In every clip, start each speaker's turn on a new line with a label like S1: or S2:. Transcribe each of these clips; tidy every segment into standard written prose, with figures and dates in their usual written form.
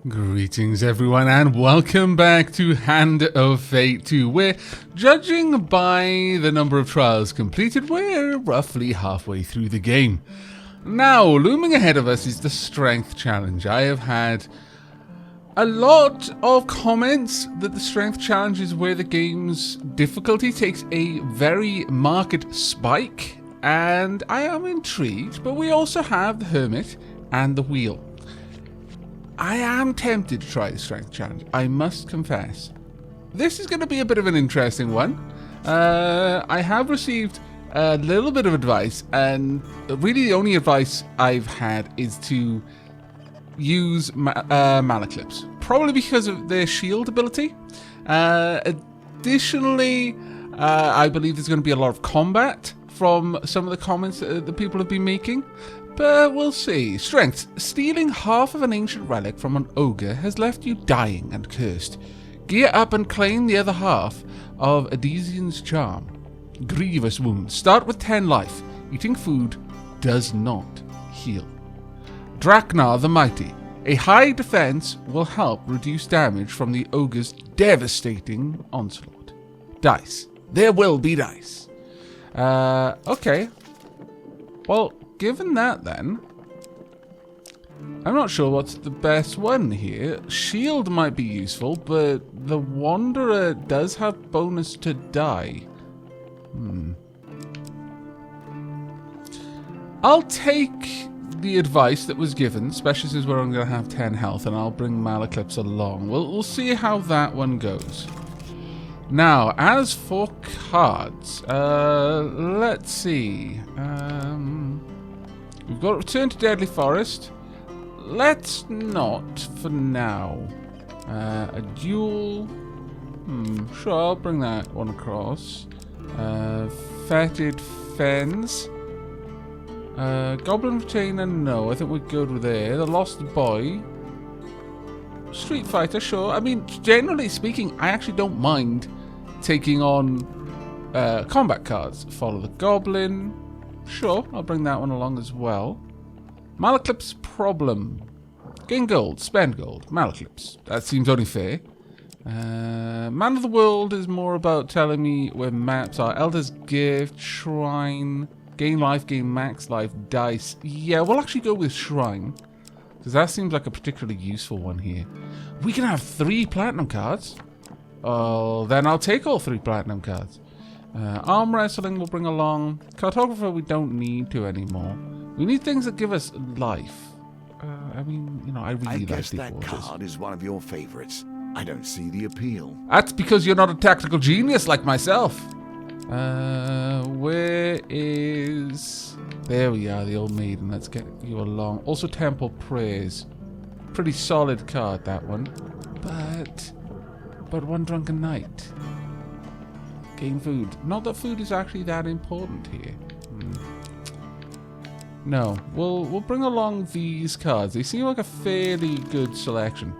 S1: Greetings everyone and welcome back to Hand of Fate 2, where, judging by the number of trials completed, we're roughly halfway through the game. Now, looming ahead of us is the Strength Challenge. I have had a lot of comments that the Strength Challenge is where the game's difficulty takes a very marked spike, and I am intrigued, but we also have the Hermit and the Wheel. I am tempted to try the Strength Challenge, I must confess. This is going to be a bit of an interesting one. I have received a little bit of advice, and really the only advice I've had is to use mana clips, probably because of their shield ability. Additionally, I believe there's going to be a lot of combat from some of the comments that people have been making. But we'll see. Strength. Stealing half of an ancient relic from an ogre has left you dying and cursed. Gear up and claim the other half of Adesian's charm. Grievous wounds. Start with 10 life. Eating food does not heal. Draknar the Mighty. A high defense will help reduce damage from the ogre's devastating onslaught. Dice. There will be dice. Okay. Well, given that then, I'm not sure what's the best one here. Shield might be useful, but the Wanderer does have bonus to die. I'll take the advice that was given, especially since we're only going to have 10 health, and I'll bring Malaclips along. We'll see how that one goes. Now, as for cards, let's see. We've got Return to Deadly Forest. Let's not for now. A duel. Sure, I'll bring that one across. Fetid Fens. Goblin Retainer, no. I think we'd go to there. The Lost Boy. Street Fighter, sure. I mean, generally speaking, I actually don't mind taking on combat cards. Follow the Goblin. Sure, I'll bring that one along as well. Malaclips Problem. Gain gold, spend gold. Malaclips. That seems only fair. Man of the World is more about telling me where maps are. Elder's Gift, Shrine, gain life, gain max life, dice. Yeah, we'll actually go with Shrine, because that seems like a particularly useful one here. We can have 3 platinum cards. Oh, then I'll take all 3 platinum cards. Arm wrestling we'll bring along. Cartographer we don't need to anymore. We need things that give us life. I mean, you know, I really like
S2: guess
S1: Deep
S2: that
S1: Waters.
S2: card is one of your favorites. I don't see the appeal.
S1: That's because you're not a tactical genius like myself. Where is... There we are, the Old Maiden. Let's get you along. Also Temple Prayers. Pretty solid card, that one. But One Drunken Night. Gain food. Not that food is actually that important here. No, we'll bring along these cards. They seem like a fairly good selection.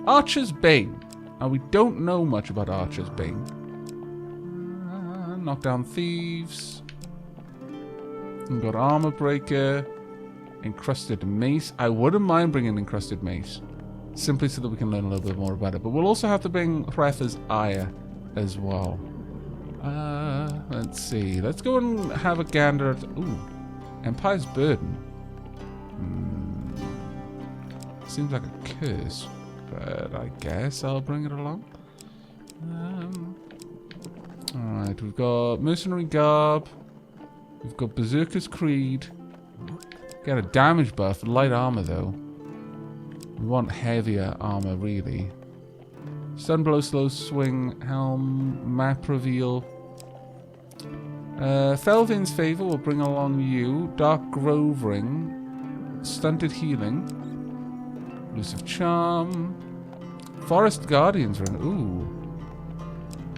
S1: Archer's Bane. Now we don't know much about Archer's Bane. Knock down thieves. We've got Armor Breaker. Encrusted Mace. I wouldn't mind bringing Encrusted Mace, simply so that we can learn a little bit more about it. But we'll also have to bring Hretha's Ire as well. Let's see. Let's go and have a gander at... Ooh. Empire's Burden. Seems like a curse, but I guess I'll bring it along. Alright, we've got Mercenary Garb. We've got Berserker's Creed. Get a damage buff. Light armor, though. We want heavier armor, really. Sunblow, Slow Swing, Helm, Map Reveal. Felvin's Favor will bring along you. Dark Grove Ring. Stunted Healing. Elusive Charm. Forest Guardian's Ring. Ooh.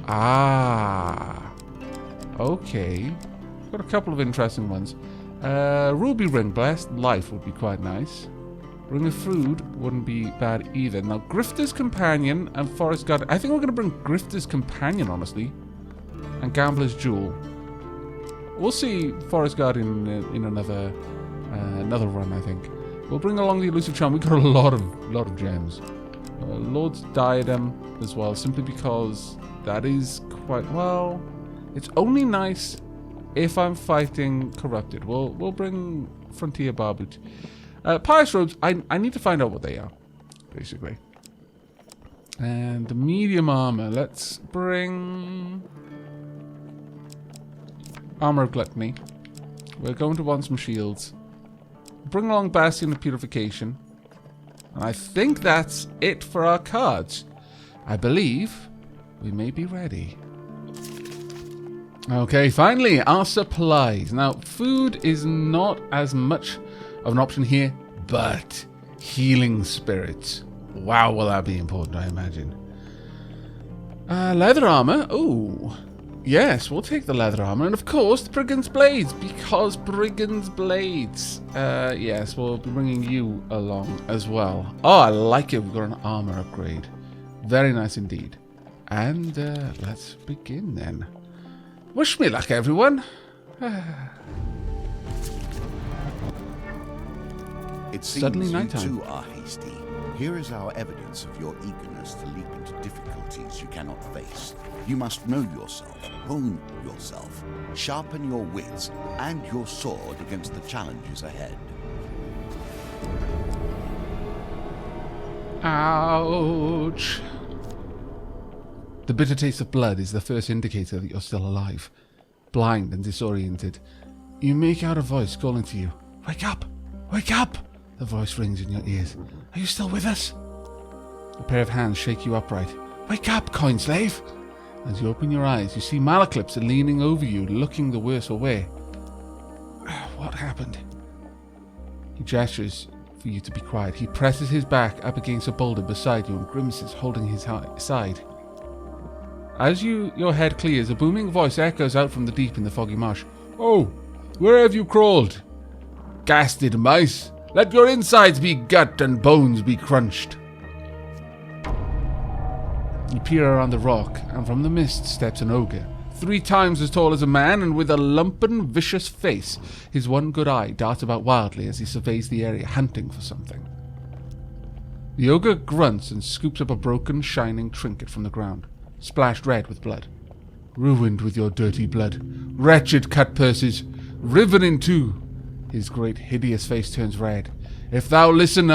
S1: Ah. Okay. Got a couple of interesting ones. Ruby Ring Blessed Life would be quite nice. Ring of Food wouldn't be bad either. Now, Grifter's Companion and Forest Guardian. I think we're going to bring Grifter's Companion, honestly. And Gambler's Jewel. We'll see Forest Guardian in another run, I think. We'll bring along the Elusive Charm. We've got a lot of gems. Lord's Diadem as well, simply because that is quite, well, it's only nice if I'm fighting Corrupted. We'll bring Frontier Barboot. Pious Robes, I need to find out what they are, basically. And the medium armor, let's bring Armor of Gluttony. We're going to want some shields. Bring along Bastion of Purification. And I think that's it for our cards. I believe we may be ready. Okay, finally, our supplies. Now, food is not as much of an option here, but healing spirits. Wow, will that be important, I imagine. Leather armor. Oh, yes, we'll take the leather armor. And of course, the Brigand's Blades, because Brigand's Blades. Yes, we'll be bringing you along as well. Oh, I like it. We've got an armor upgrade. Very nice indeed. And let's begin then. Wish me luck, everyone.
S2: It seems
S1: Suddenly
S2: you
S1: nighttime.
S2: too are hasty. Here is our evidence of your eagerness to leap into difficulties you cannot face. You must know yourself, hone yourself, sharpen your wits and your sword against the challenges ahead.
S1: Ouch. The bitter taste of blood is the first indicator that you're still alive. Blind and disoriented, you make out a voice calling to you. Wake up! Wake up! The voice rings in your ears. Are you still with us? A pair of hands shake you upright. Wake up, coin slave! As you open your eyes, you see Malaclips leaning over you, looking the worse for wear. What happened? He gestures for you to be quiet. He presses his back up against a boulder beside you and grimaces, holding his side. As your head clears, a booming voice echoes out from the deep in the foggy marsh. Oh, where have you crawled? Gasted mice, let your insides be gut and bones be crunched. You peer around the rock, and from the mist steps an ogre, 3 times as tall as a man and with a lumpen, vicious face. His one good eye darts about wildly as he surveys the area, hunting for something. The ogre grunts and scoops up a broken, shining trinket from the ground, splashed red with blood. Ruined with your dirty blood, wretched cut purses, riven in two. His great hideous face turns red. If thou listen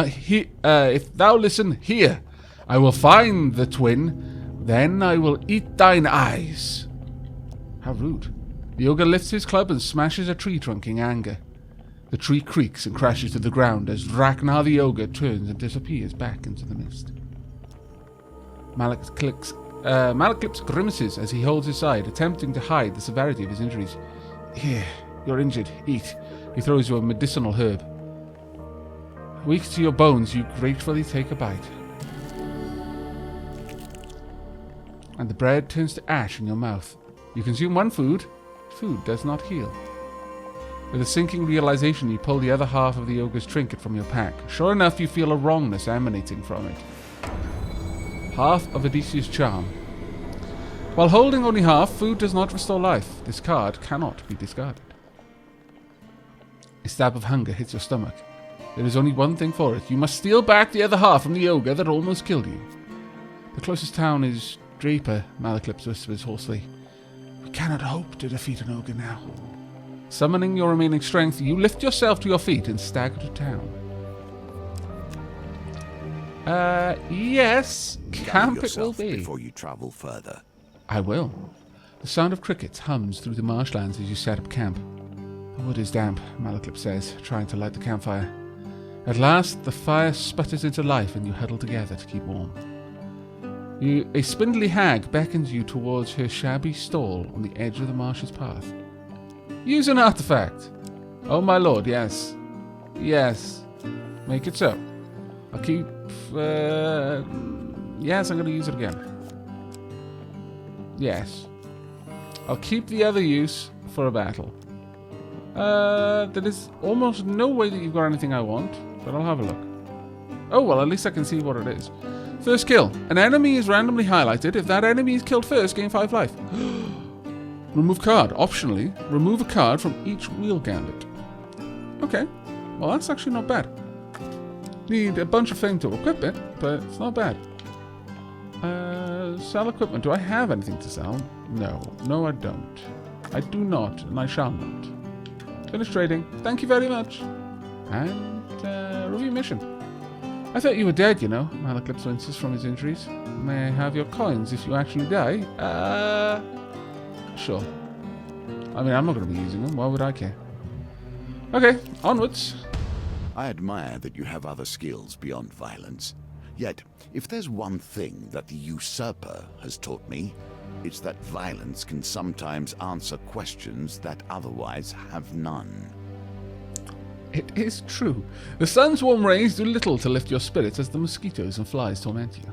S1: here, I will find the twin, then I will eat thine eyes. How rude. The ogre lifts his club and smashes a tree trunk in anger. The tree creaks and crashes to the ground as Draknar the ogre turns and disappears back into the mist. Malaclips grimaces as he holds his side, attempting to hide the severity of his injuries. Here, you're injured. Eat. He throws you a medicinal herb. Weak to your bones, you gratefully take a bite. And the bread turns to ash in your mouth. You consume one food. Food does not heal. With a sinking realization, you pull the other half of the ogre's trinket from your pack. Sure enough, you feel a wrongness emanating from it. Half of Odysseus' charm. While holding only half, food does not restore life. This card cannot be discarded. A stab of hunger hits your stomach. There is only one thing for it. You must steal back the other half from the ogre that almost killed you. The closest town is Draper, Malaclips whispers hoarsely. We cannot hope to defeat an ogre now. Summoning your remaining strength, you lift yourself to your feet and stagger to town. Yes, camp it will be.
S2: Before you travel further.
S1: I will. The sound of crickets hums through the marshlands as you set up camp. The wood is damp, Malaclips says, trying to light the campfire. At last, the fire sputters into life and you huddle together to keep warm. A spindly hag beckons you towards her shabby stall on the edge of the marsh's path. Use an artifact. Oh, my lord, yes. Yes. Make it so. I'll keep... yes, I'm going to use it again. Yes. I'll keep the other use for a battle. There is almost no way that you've got anything I want, but I'll have a look. Oh, well, at least I can see what it is. First kill. An enemy is randomly highlighted. If that enemy is killed first, gain 5 life. Remove card. Optionally, remove a card from each wheel gambit. Okay. Well, that's actually not bad. Need a bunch of fame to equip it, but it's not bad. Sell equipment. Do I have anything to sell? No. No, I don't. I do not, and I shall not. Finish trading. Thank you very much. And, review mission. I thought you were dead, you know. Malaclips winces from his injuries. May I have your coins if you actually die? Sure. I mean, I'm not going to be using them. Why would I care? Okay, onwards.
S2: I admire that you have other skills beyond violence. Yet, if there's one thing that the usurper has taught me, it's that violence can sometimes answer questions that otherwise have none.
S1: It is true. The sun's warm rays do little to lift your spirits as the mosquitoes and flies torment you.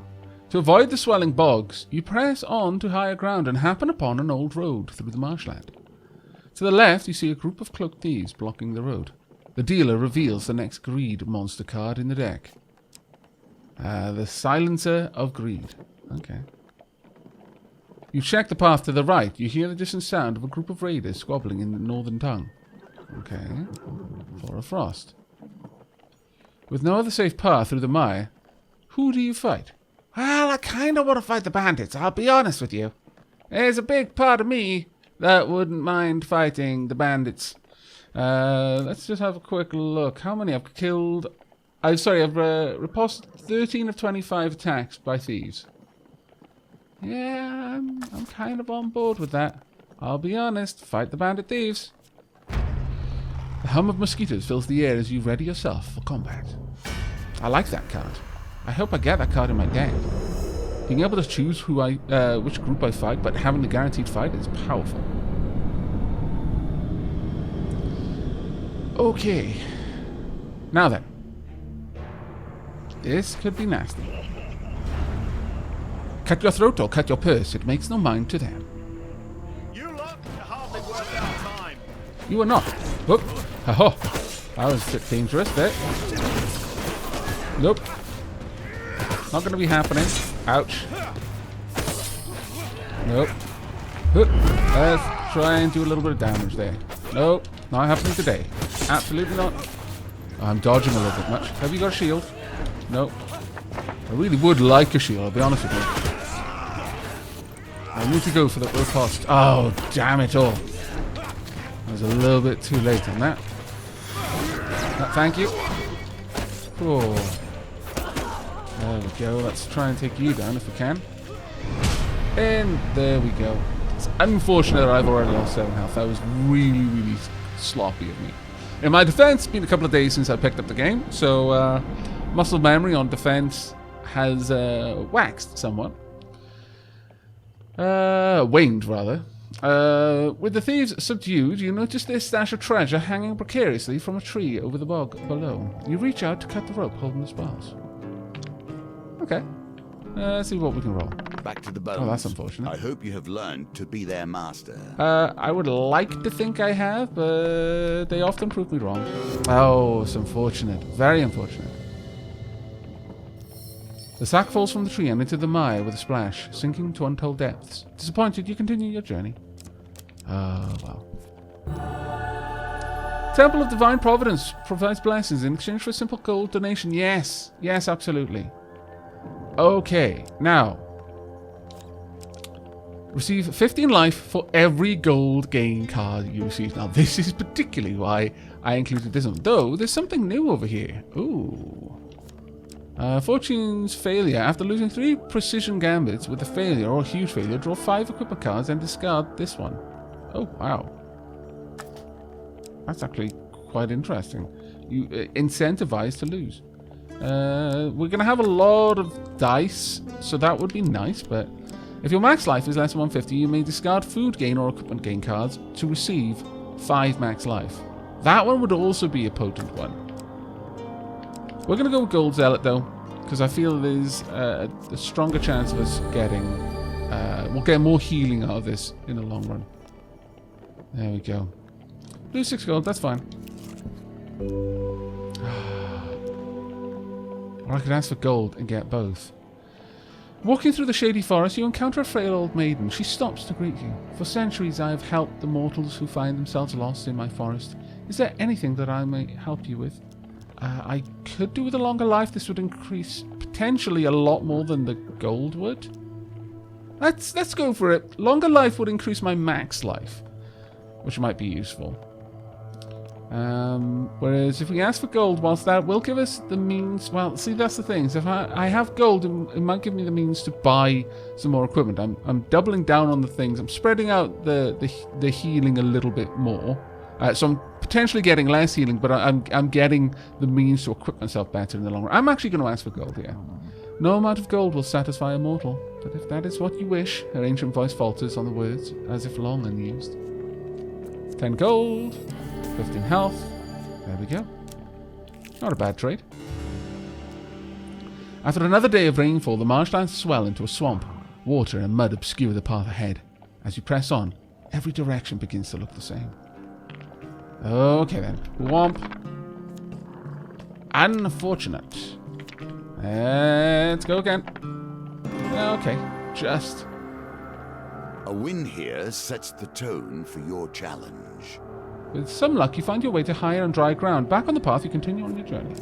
S1: To avoid the swelling bogs, you press on to higher ground and happen upon an old road through the marshland. To the left, you see a group of cloaked thieves blocking the road. The dealer reveals the next greed monster card in the deck. The Silencer of Greed. Okay. You check the path to the right. You hear the distant sound of a group of raiders squabbling in the northern tongue. Okay. For a frost. With no other safe path through the mire, who do you fight? Well, I kind of want to fight the bandits, I'll be honest with you. There's a big part of me that wouldn't mind fighting the bandits. Let's just have a quick look. How many I've killed? I've repulsed 13 of 25 attacks by thieves. Yeah, I'm kind of on board with that. I'll be honest, fight the bandit thieves. The hum of mosquitoes fills the air as you ready yourself for combat. I like that card. I hope I get that card in my deck. Being able to choose which group I fight, but having the guaranteed fight is powerful. Okay. Now then. This could be nasty. Cut your throat or cut your purse, it makes no mind to them.
S3: You lot are hardly worth our time.
S1: You are not. Whoop. Ha-ha. That was a bit dangerous there. Nope. Not going to be happening. Ouch. Nope. Let's try and do a little bit of damage there. Nope. Not happening today. Absolutely not. Oh, I'm dodging a little bit much. Have you got a shield? Nope. I really would like a shield, I'll be honest with you. I need to go for the riposte. Oh, damn it all. I was a little bit too late on that. Thank you. Oh. There we go. Let's try and take you down if we can. And there we go. It's unfortunate that I've already lost 7 health. That was really, really sloppy of me. In my defense, it's been a couple of days since I picked up the game, so muscle memory on defense has waxed somewhat. Waned, rather. With the thieves subdued, you notice their stash of treasure hanging precariously from a tree over the bog below. You reach out to cut the rope holding the spars. Okay. Let's see what we can roll.
S2: Back to the bones.
S1: Oh, that's unfortunate.
S2: I hope you have learned to be their master.
S1: I would like to think I have, but they often prove me wrong. Oh, it's unfortunate. Very unfortunate. The sack falls from the tree and into the mire with a splash, sinking to untold depths. Disappointed, you continue your journey. Oh, well. Temple of Divine Providence provides blessings in exchange for a simple gold donation. Yes. Yes, absolutely. Okay, now. Receive 15 life for every gold gain card you receive. Now, this is particularly why I included this one. Though, there's something new over here. Ooh. Fortune's failure. After losing 3 precision gambits with a failure or a huge failure, draw 5 equipment cards and discard this one. Oh, wow. That's actually quite interesting. You incentivize to lose. We're going to have a lot of dice, so that would be nice, but if your max life is less than 150, you may discard food gain or equipment gain cards to receive 5 max life. That one would also be a potent one. We're going to go with Gold Zealot, though, because I feel there's a stronger chance of us getting... we'll get more healing out of this in the long run. There we go. Lose 6 gold, that's fine. Or I could ask for gold and get both. Walking through the shady forest, you encounter a frail old maiden. She stops to greet you. For centuries I have helped the mortals who find themselves lost in my forest. Is there anything that I may help you with? I could do with a longer life. This would increase potentially a lot more than the gold would. Let's go for it. Longer life would increase my max life, which might be useful. Whereas if we ask for gold, whilst that will give us the means... Well, see, that's the thing. So if I have gold, it might give me the means to buy some more equipment. I'm doubling down on the things. I'm spreading out the healing a little bit more. So I'm potentially getting less healing, but I'm getting the means to equip myself better in the long run. I'm actually going to ask for gold here. No amount of gold will satisfy a mortal, but if that is what you wish... Her ancient voice falters on the words, as if long unused. 10 gold... 15 health. There we go. Not a bad trade. After another day of rainfall, the marshlands swell into a swamp. Water and mud obscure the path ahead. As you press on, every direction begins to look the same. Okay then. Womp. Unfortunate. Let's go again. Okay. Just.
S2: A win here sets the tone for your challenge.
S1: With some luck, you find your way to higher and dry ground. Back on the path, you continue on your journey.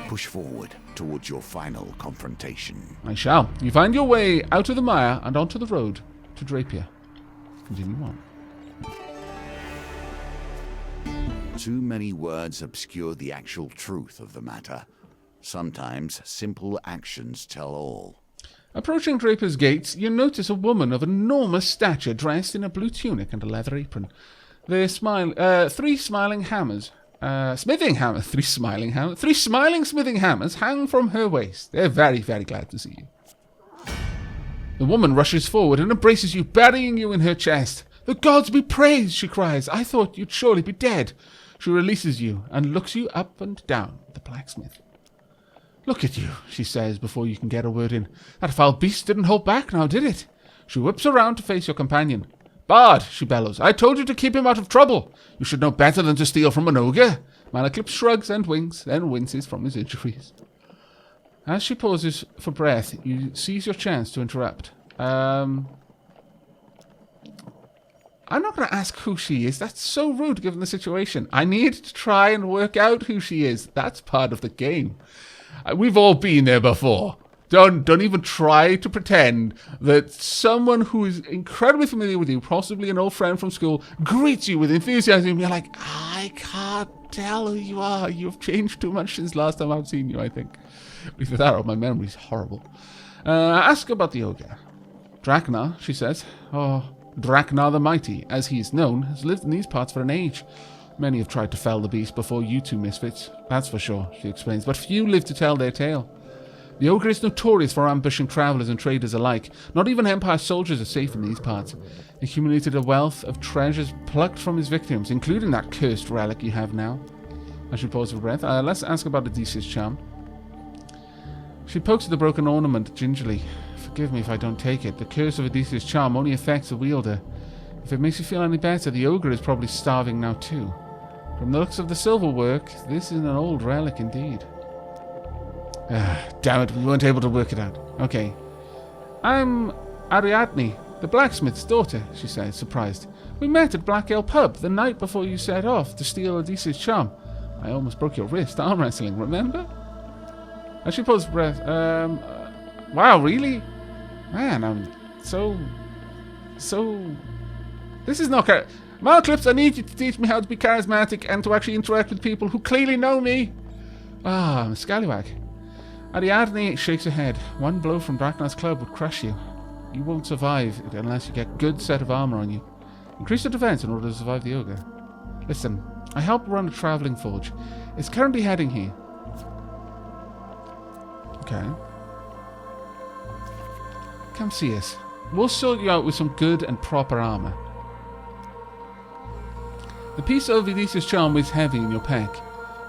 S2: Push forward towards your final confrontation.
S1: I shall. You find your way out of the mire and onto the road to Drapier. Continue on.
S2: Too many words obscure the actual truth of the matter. Sometimes simple actions tell all.
S1: Approaching Draper's gates, you notice a woman of enormous stature dressed in a blue tunic and a leather apron. Three smiling hammers. Three smiling smithing hammers hang from her waist. They're very, very glad to see you. The woman rushes forward and embraces you, burying you in her chest. The gods be praised, she cries. I thought you'd surely be dead. She releases you and looks you up and down at the blacksmith. Look at you, she says before you can get a word in. That foul beast didn't hold back now, did it? She whips around to face your companion. Bard, she bellows, I told you to keep him out of trouble. You should know better than to steal from an ogre. Malaclip shrugs and winks, then winces from his injuries. As she pauses for breath, you seize your chance to interrupt. I'm not going to ask who she is. That's so rude given the situation. I need to try and work out who she is. That's part of the game. We've all been there before. Don't even try to pretend that someone who is incredibly familiar with you, possibly an old friend from school, greets you with enthusiasm. You're like, I can't tell who you are. You've changed too much since last time I've seen you, I think. Either that or my memory's horrible. Ask about the ogre. Draknar, she says. Oh, Draknar the Mighty, as he is known, has lived in these parts for an age. Many have tried to fell the beast before you two misfits. That's for sure, she explains, but few live to tell their tale. The ogre is notorious for ambushing travellers and traders alike. Not even Empire soldiers are safe in these parts. He accumulated a wealth of treasures plucked from his victims, including that cursed relic you have now. I should pause for breath. Let's ask about Odysseus' charm. She pokes at the broken ornament gingerly. Forgive me if I don't take it. The curse of Odysseus' charm only affects the wielder. If it makes you feel any better, the ogre is probably starving now too. From the looks of the silverwork, this is an old relic indeed. Damn it, we weren't able to work it out. Okay. I'm Ariadne, the blacksmith's daughter, she says, surprised. We met at Black Ale Pub the night before you set off to steal Odysseus' charm. I almost broke your wrist arm wrestling, remember? As she pulls breath, wow, really? Man, I'm so... This is not... Malclips, I need you to teach me how to be charismatic and to actually interact with people who clearly know me. I'm a scallywag. Ariadne shakes her head. One blow from Draknar's club would crush you. You won't survive it unless you get a good set of armor on you. Increase your defense in order to survive the ogre. Listen, I help run a traveling forge. It's currently heading here. Okay. Come see us. We'll sort you out with some good and proper armor. The piece of Odysseus' charm weighs heavy in your pack.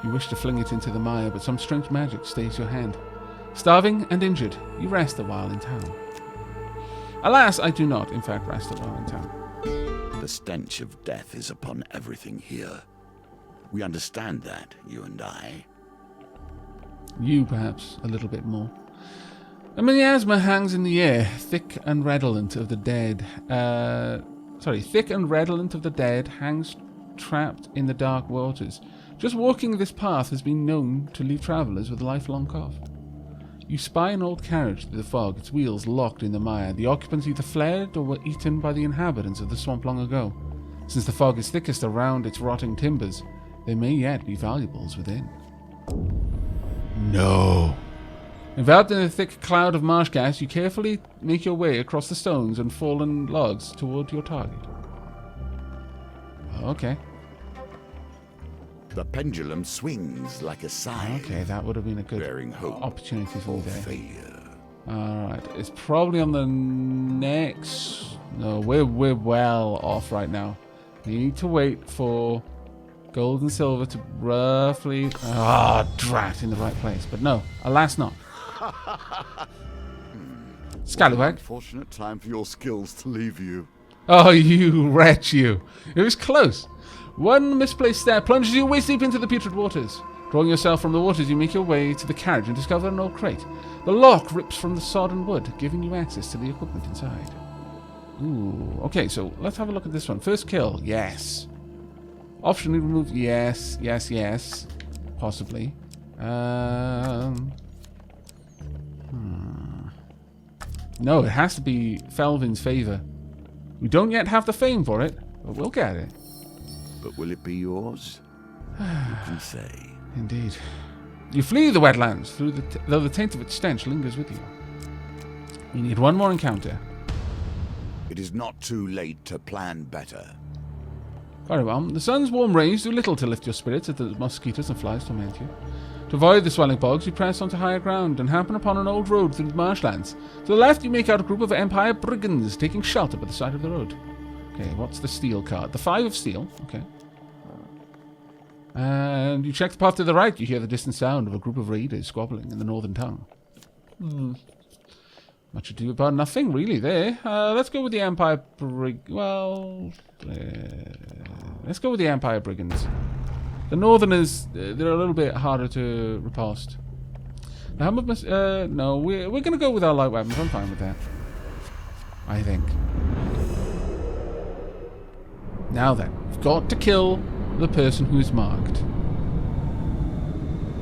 S1: You wish to fling it into the mire, but some strange magic stays your hand. Starving and injured, you rest a while in town. Alas, I do not, in fact, rest a while in town.
S2: The stench of death is upon everything here. We understand that, you and I.
S1: You, perhaps, a little bit more. A miasma hangs in the air, thick and redolent of the dead. Thick and redolent of the dead hangs trapped in the dark waters. Just walking this path has been known to leave travellers with a lifelong cough. You spy an old carriage through the fog, its wheels locked in the mire. The occupants either fled or were eaten by the inhabitants of the swamp long ago. Since the fog is thickest around its rotting timbers, there may yet be valuables within. No. Enveloped in a thick cloud of marsh gas, you carefully make your way across the stones and fallen logs toward your target. Okay.
S2: The pendulum swings like a sign.
S1: Okay, that would have been a good
S2: Bearing hope
S1: opportunity for me
S2: or
S1: there.
S2: failure.
S1: Alright, it's probably on the next... No, we're well off right now. We need to wait for gold and silver to roughly... Ah, drat, in the right place. But no, alas not. Scallywag.
S2: Unfortunate time for your skills to leave you.
S1: Oh, you wretch, you. It was close. One misplaced step plunges you waist deep into the putrid waters. Drawing yourself from the waters, you make your way to the carriage and discover an old crate. The lock rips from the sodden wood, giving you access to the equipment inside. Ooh, okay, so let's have a look at this one. First kill, yes. Optionally remove, yes, yes, yes. Possibly. No, it has to be Felvin's favour. We don't yet have the fame for it, but we'll get it.
S2: But will it be yours? You can say.
S1: Indeed. You flee the wetlands, though the taint of its stench lingers with you. You need one more encounter.
S2: It is not too late to plan better.
S1: Very well. The sun's warm rays do little to lift your spirits as the mosquitoes and flies torment you. To avoid the swelling bogs, you press onto higher ground and happen upon an old road through the marshlands. To the left, you make out a group of Empire brigands taking shelter by the side of the road. Okay, what's the steel card? The 5 of steel. Okay. And you check the path to the right. You hear the distant sound of a group of raiders squabbling in the northern tongue. Much ado about nothing, really, there. Let's go with the Empire let's go with the Empire brigands. The northerners, they're a little bit harder to riposte. The helmet must... no, we're going to go with our light weapons. I'm fine with that. I think. Now then, we've got to kill the person who is marked.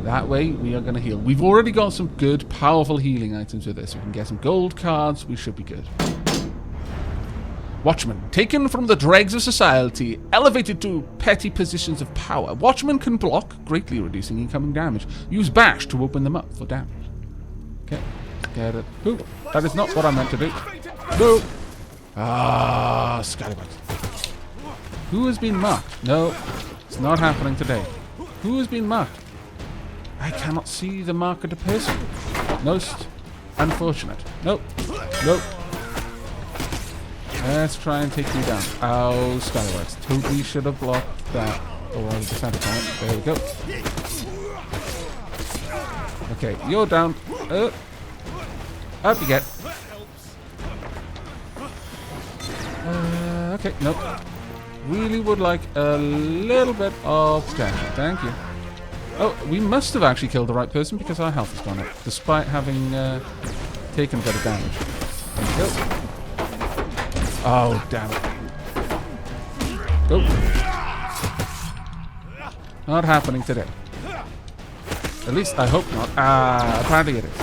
S1: That way, we are going to heal. We've already got some good, powerful healing items with this. We can get some gold cards. We should be good. Watchmen, taken from the dregs of society, elevated to petty positions of power. Watchmen can block, greatly reducing incoming damage. Use bash to open them up for damage. Okay, get it. Ooh, that is not what I meant to do. No. Ah, scallywags. Who has been marked? No, it's not happening today. Who has been marked? I cannot see the mark of the person. Most unfortunate. Nope. Nope. Let's try and take you down. Oh, scallywags. Totally should have blocked that. Or I was defended on it. There we go. Okay, you're down. Up you get. Okay, nope. Really would like a little bit of protection. Thank you. Oh, we must have actually killed the right person because our health has gone up, despite having taken a bit of damage. There we go. Oh, damn it. Oh. Not happening today. At least I hope not. Ah, apparently it is.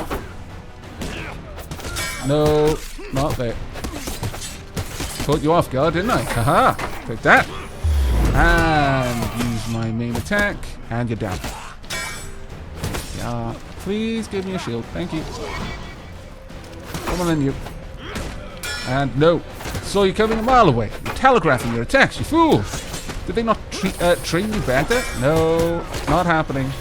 S1: No, not there. Caught you off guard, didn't I? Haha! Take that. And use my main attack. And you're down. Yeah. Please give me a shield. Thank you. Come on then, you. And no. Saw you coming a mile away. You're telegraphing your attacks, you fool. Did they not train you better? No. Not happening.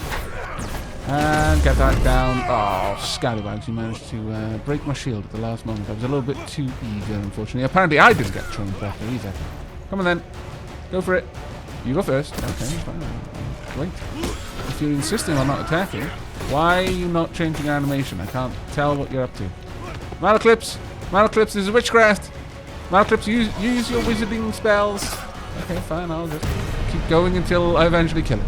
S1: And get that down. Oh, scallywags, you managed to break my shield at the last moment. I was a little bit too eager, unfortunately. Apparently I didn't get trained properly either. Come on then. Go for it. You go first. Okay, fine. Great. If you're insisting on not attacking, why are you not changing animation? I can't tell what you're up to. Malclips! Malclips, this is witchcraft! Malclips, use your wizarding spells. Okay, fine, I'll just keep going until I eventually kill it.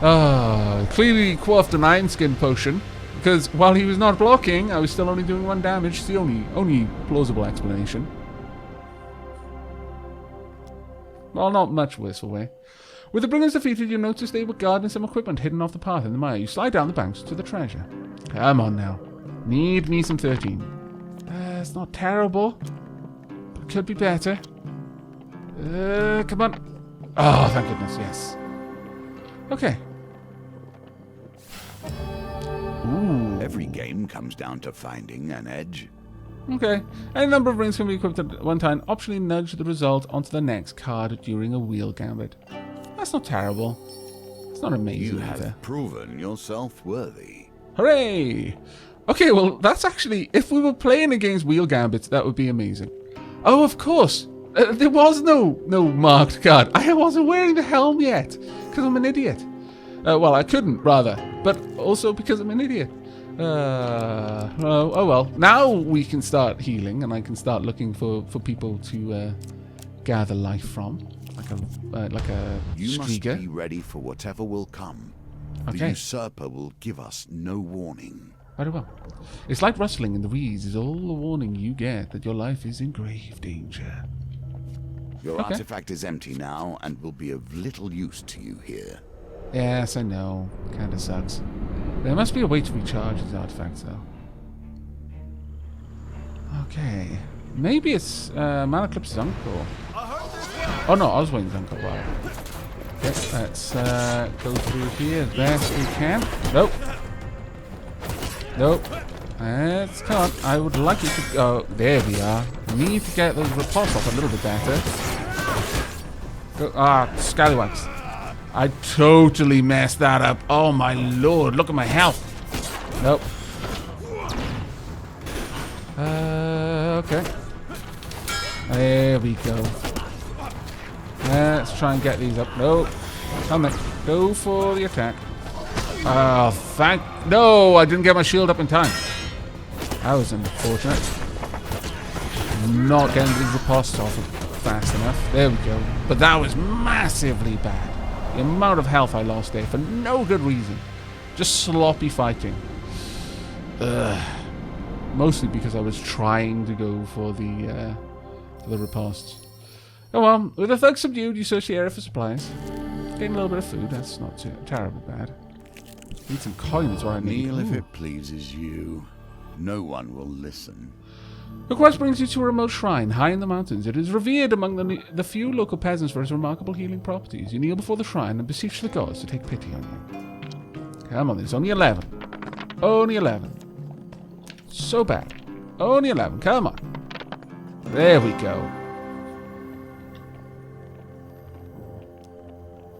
S1: Ah, clearly quaffed an iron skin potion, because while he was not blocking, I was still only doing 1 damage. It's the only plausible explanation. Well, not much worse away. With the brigands defeated, you notice they were guarding some equipment hidden off the path in the mire. You slide down the banks to the treasure. Come on now. Need me some 13. It's not terrible. But it could be better. Come on. Oh, thank goodness, yes. Okay. Ooh.
S2: Every game comes down to finding an edge.
S1: Okay. Any number of rings can be equipped at one time. Optionally nudge the result onto the next card during a wheel gambit. That's not terrible. It's not amazing.
S2: You have
S1: either.
S2: proven yourself worthy.
S1: Hooray! Okay, well, that's actually... If we were playing against wheel gambits, that would be amazing. Oh, of course. There was no marked card. I wasn't wearing the helm yet. Because I'm an idiot. Well, I couldn't, rather. But also because I'm an idiot. Oh well. Now we can start healing, and I can start looking for people to gather life from, like a
S2: You must
S1: Striga.
S2: be ready for whatever will come.
S1: Okay.
S2: The usurper will give us no warning.
S1: Very well. It's like rustling in the reeds is all the warning you get that your life is in grave danger.
S2: Your
S1: Okay.
S2: artifact is empty now and will be of little use to you here.
S1: Yes, I know. Kinda sucks. There must be a way to recharge these artifacts, though. Okay. Maybe it's Malaclip's uncle. Oh no, Oswald's uncle. Wow. Okay, let's go through here as best we can. Nope. Nope. Let's come on. I would like you to go. There we are. Need to get those reports off a little bit better. Go. Scallywags. I totally messed that up. Oh my lord, look at my health. Nope. Okay. There we go. Let's try and get these up. Nope. Come on. Go for the attack. Oh, no, I didn't get my shield up in time. That was unfortunate. Not getting these riposts off fast enough. There we go. But that was massively bad. The amount of health I lost there for no good reason. Just sloppy fighting. Mostly because I was trying to go for the riposts. Oh well, with the thugs subdued, you search the area for supplies. Getting a little bit of food, that's not too terribly bad. Need some coin is what I need.
S2: Kneel if
S1: Ooh.
S2: it pleases you. No one will listen.
S1: The quest brings you to a remote shrine high in the mountains. It is revered among the few local peasants for its remarkable healing properties. You kneel before the shrine and beseech the gods to take pity on you. Come on, there's only 11. Only 11. So bad. Only 11. Come on. There we go.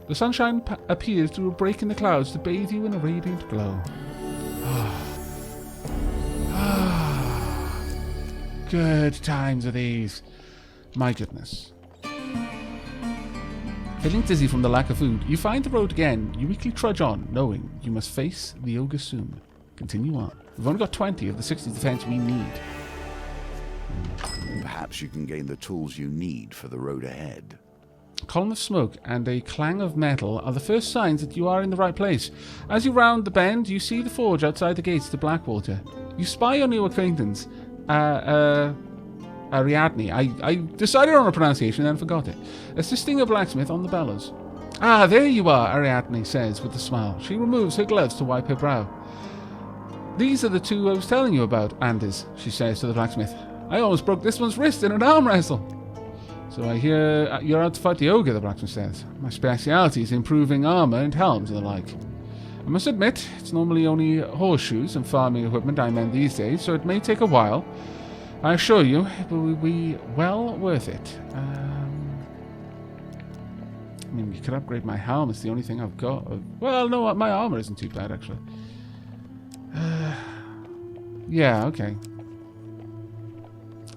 S1: The sunshine appears through a break in the clouds to bathe you in a radiant glow. Good times are these. My goodness. Feeling dizzy from the lack of food, you find the road again. You weakly trudge on, knowing you must face the ogre soon. Continue on. We've only got 20 of the 60 defense we need.
S2: Perhaps you can gain the tools you need for the road ahead.
S1: A column of smoke and a clang of metal are the first signs that you are in the right place. As you round the bend, you see the forge outside the gates to Blackwater. You spy your new acquaintance, Ariadne. I decided on a pronunciation and then forgot it. Assisting a blacksmith on the bellows. Ah, there you are, Ariadne says with a smile. She removes her gloves to wipe her brow. These are the two I was telling you about, Anders, she says to the blacksmith. I almost broke this one's wrist in an arm wrestle. So I hear you're out to fight the ogre, the blacksmith says. My speciality is improving armor and helms and the like. I must admit, it's normally only horseshoes and farming equipment I mend these days, so it may take a while. I assure you, it will be well worth it. I mean, you could upgrade my helm, it's the only thing I've got. Well, no, my armor isn't too bad, actually. Yeah, okay.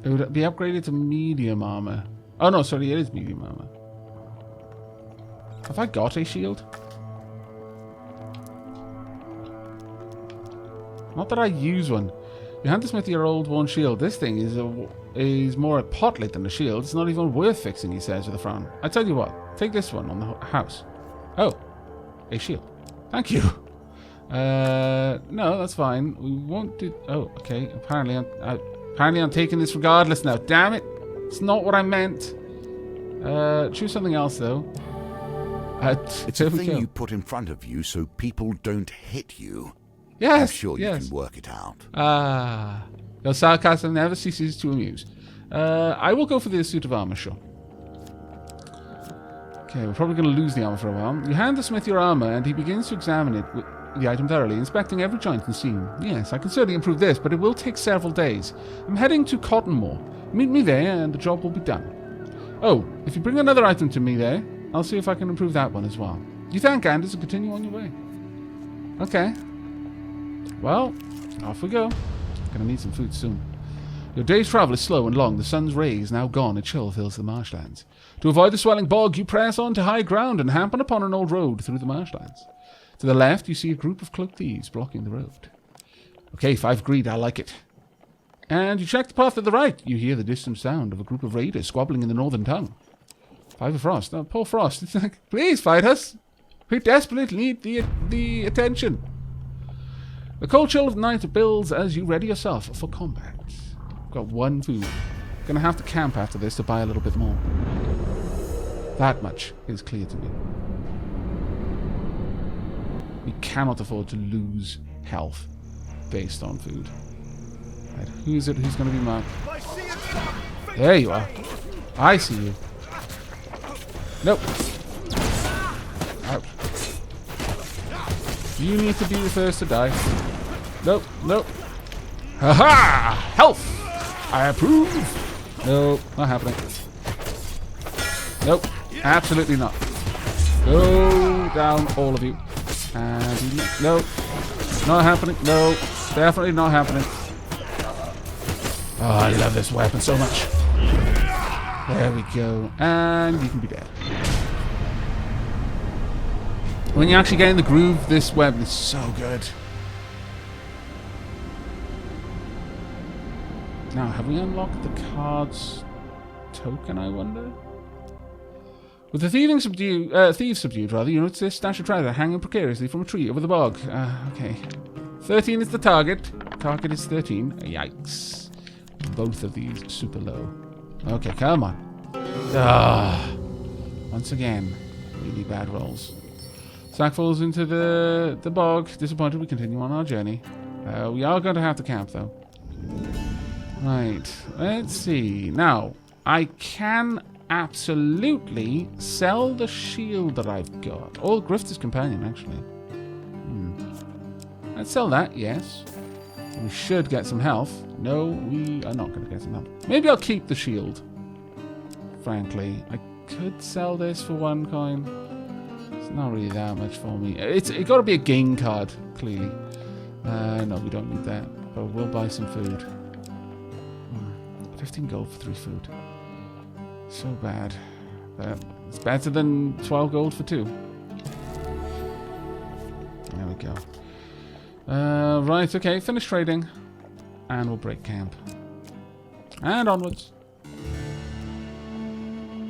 S1: It would be upgraded to medium armor. Oh no, sorry, it is medium armor. Have I got a shield? Not that I use one. You hand the smith your old worn shield. This thing is more a potlet than a shield. It's not even worth fixing, he says with a frown. I tell you what, take this one on the house. Oh, a shield. Thank you. No, that's fine. We won't do... Oh, okay. Apparently I'm taking this regardless now. Damn it. It's not what I meant. Choose something else, though.
S2: It's a thing you put in front of you so people don't hit you.
S1: Yes,
S2: I'm sure you can work it out.
S1: Your sarcasm never ceases to amuse. I will go for the suit of armor, sure. Okay, we're probably going to lose the armor for a while. You hand the smith your armor, and he begins to examine it with the item thoroughly, inspecting every joint and seam. Yes, I can certainly improve this, but it will take several days. I'm heading to Cottonmore. Meet me there, and the job will be done. Oh, if you bring another item to me there, I'll see if I can improve that one as well. You thank Anders and continue on your way. Okay. Well, off we go. Gonna need some food soon. Your day's travel is slow and long. The sun's rays now gone. A chill fills the marshlands. To avoid the swelling bog, you press on to high ground and happen upon an old road through the marshlands. To the left, you see a group of cloaked thieves blocking the road. Okay, 5 agreed. I like it. And you check the path to the right. You hear the distant sound of a group of raiders squabbling in the northern tongue. 5 of Frost. Oh, poor Frost. It's like, please fight us. We desperately need the attention. The cold chill of night builds as you ready yourself for combat. Got 1 food. Gonna have to camp after this to buy a little bit more. That much is clear to me. We cannot afford to lose health based on food. Right, who is it who's going to be marked? There you are. I see you. Nope. Out. You need to be the first to die. Nope, nope. Ha-ha! Health! I approve! Nope, not happening. Nope, absolutely not. Go down, all of you. And nope, not happening. No, definitely not happening. Oh, I love this weapon so much. There we go. And you can be dead. When you actually get in the groove, this weapon is so good. Now, have we unlocked the card's token, I wonder? With the thieves subdued, you notice this stash of treasure hanging precariously from a tree over the bog. Okay. 13 is the target. Target is 13. Yikes. Both of these super low. Okay, come on. Once again, really bad rolls. Sack falls into the bog. Disappointed, we continue on our journey. We are going to have to camp, though. Right. Let's see. Now, I can absolutely sell the shield that I've got. Or Grifter's Companion, actually. Let's sell that, yes. We should get some health. No, we are not going to get some health. Maybe I'll keep the shield. Frankly. I could sell this for 1 coin. It's not really that much for me. It's got to be a game card, clearly. No, we don't need that. But we'll buy some food. 15 gold for 3 food. So bad. But it's better than 12 gold for 2. There we go. Right, okay, finish trading. And we'll break camp. And onwards.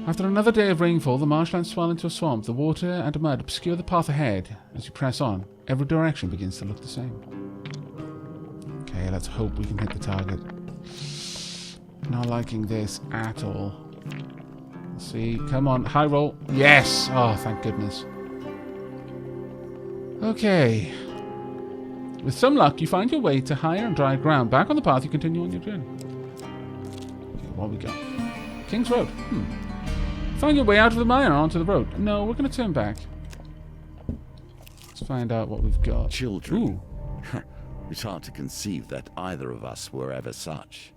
S1: After another day of rainfall, the marshlands swell into a swamp. The water and mud obscure the path ahead. As you press on, every direction begins to look the same. Okay, let's hope we can hit the target. Not liking this at all. Let's see, come on, high roll. Yes! Oh, thank goodness. Okay. With some luck, you find your way to higher and drier ground. Back on the path, you continue on your journey. Okay, what we got? King's Road. Find your way out of the mire onto the road. No, we're going to turn back. Let's find out what we've got.
S2: Children.
S1: Ooh.
S2: It's hard to conceive that either of us were ever such.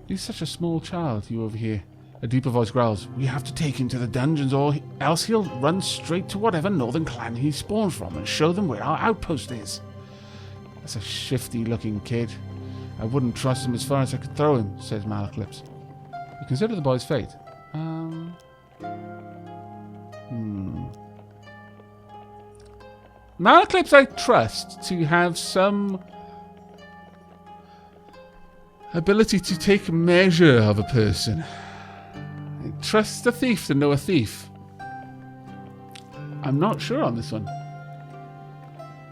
S1: He's such a small child, you over here. A deeper voice growls. We have to take him to the dungeons or else he'll run straight to whatever northern clan he spawned from and show them where our outpost is. That's a shifty-looking kid. I wouldn't trust him as far as I could throw him, says Malaclips. You consider the boy's fate. Malaclips I trust to have some ability to take measure of a person. I trust a thief to know a thief. I'm not sure on this one.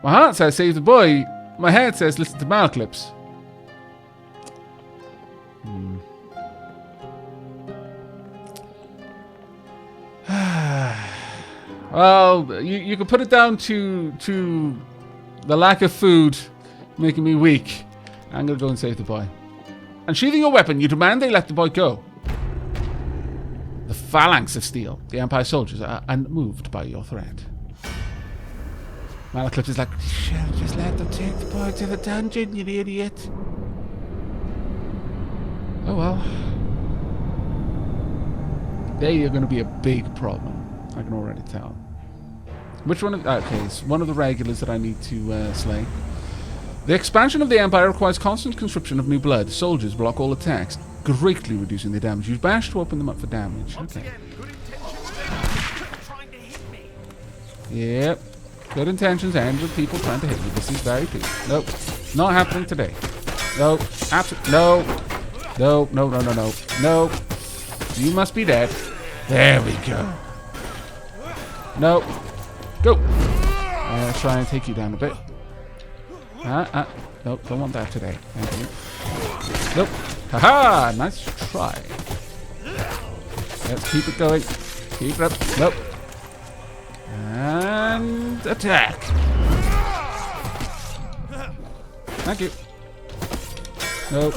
S1: My heart says save the boy. My head says listen to Malaclips. Well, you could put it down to the lack of food making me weak. I'm going to go and save the boy. Unsheathing your weapon, you demand they let the boy go. The phalanx of steel, the Empire soldiers, are unmoved by your threat. Malaclips is like, shit, just let them take the boy to the dungeon, you idiot. Oh well. They are going to be a big problem. I can already tell. Which one of... Okay, it's one of the regulars that I need to slay. The expansion of the Empire requires constant conscription of new blood. Soldiers block all attacks, greatly reducing their damage. Use bash to open them up for damage. Okay. Yep. Good intentions end with people trying to hit you. This is very true. Nope. Not happening today. Nope. Absolutely. No. No. No. No. No. No. No. You must be dead. There we go. No. Go. Try and take you down a bit. Nope, don't want that today. Thank you. Nope. Haha! Nice try. Let's keep it going. Keep it up. Nope. And attack. Thank you. Nope.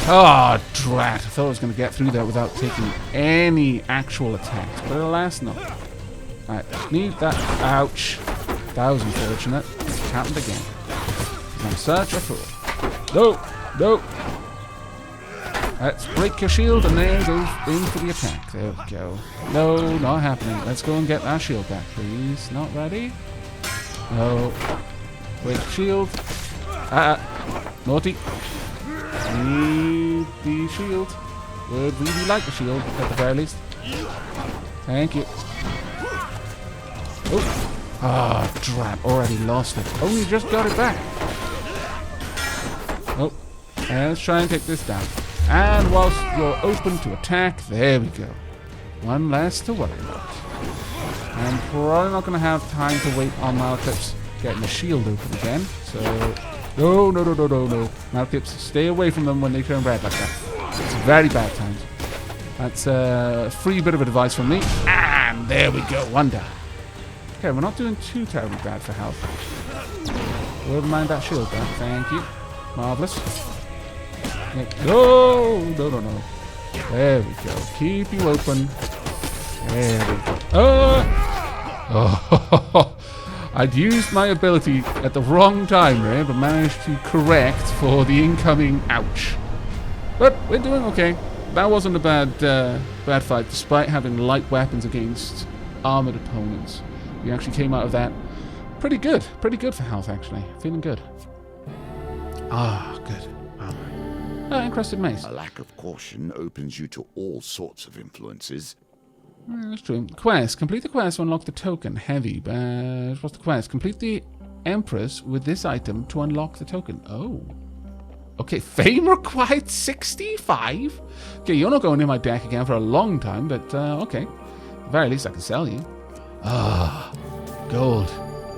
S1: Oh, drat. I thought I was going to get through there without taking any actual attacks. But alas, no. Alright, need that. Ouch. That was unfortunate. It happened again. I'm such a fool. No. No. Let's break your shield and then go in for the attack. There we go. No, not happening. Let's go and get our shield back, please. Not ready? No. Break shield. Naughty. Need the shield. Would really like the shield, at the very least. Thank you. Oh. Ah, drat. Already lost it. Only just got it back. Oh. And let's try and take this down. And whilst you're open to attack, there we go. One less to worry about. I'm probably not going to have time to wait on Malaclips getting the shield open again. So, no. Malaclips, stay away from them when they turn red like that. It's very bad times. That's a free bit of advice from me. And there we go, one down. Okay, we're not doing too terribly bad for health. Wouldn't mind that shield back, thank you. Marvellous. No. There we go. Keep you open. There we go. Oh. I'd used my ability at the wrong time there, but managed to correct for the incoming ouch. But we're doing okay. That wasn't a bad fight, despite having light weapons against armored opponents. We actually came out of that pretty good. Pretty good for health, actually. Feeling good. Ah, good. Encrusted mace.
S2: A lack of caution opens you to all sorts of influences.
S1: That's true. Quest. Complete the quest to unlock the token. Heavy. But what's the quest? Complete the Empress with this item to unlock the token. Oh. Okay. Fame required 65? Okay, you're not going in my deck again for a long time, but okay. At the very least, I can sell you. Ah. Gold.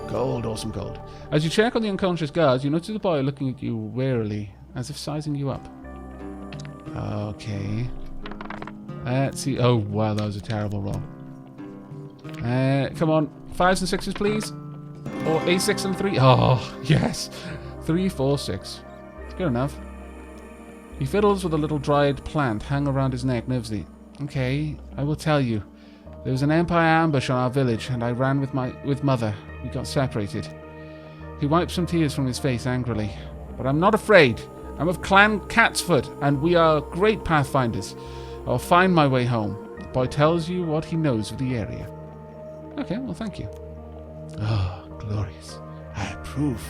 S1: Gold. Awesome gold. As you check on the unconscious guards, you notice the boy looking at you warily, as if sizing you up. Okay. Let's see. Oh, wow, that was a terrible roll. Come on. 5s and 6s, please. Or a 6 and 3. Oh, yes. 3, 4, 6. It's good enough. He fiddles with a little dried plant hung around his neck nervously. Okay, I will tell you. There was an Empire ambush on our village, and I ran with Mother. We got separated. He wiped some tears from his face angrily. But I'm not afraid. I'm of Clan Catsfoot, and we are great pathfinders. I'll find my way home. The boy tells you what he knows of the area. Okay, well, thank you. Oh, glorious. I approve.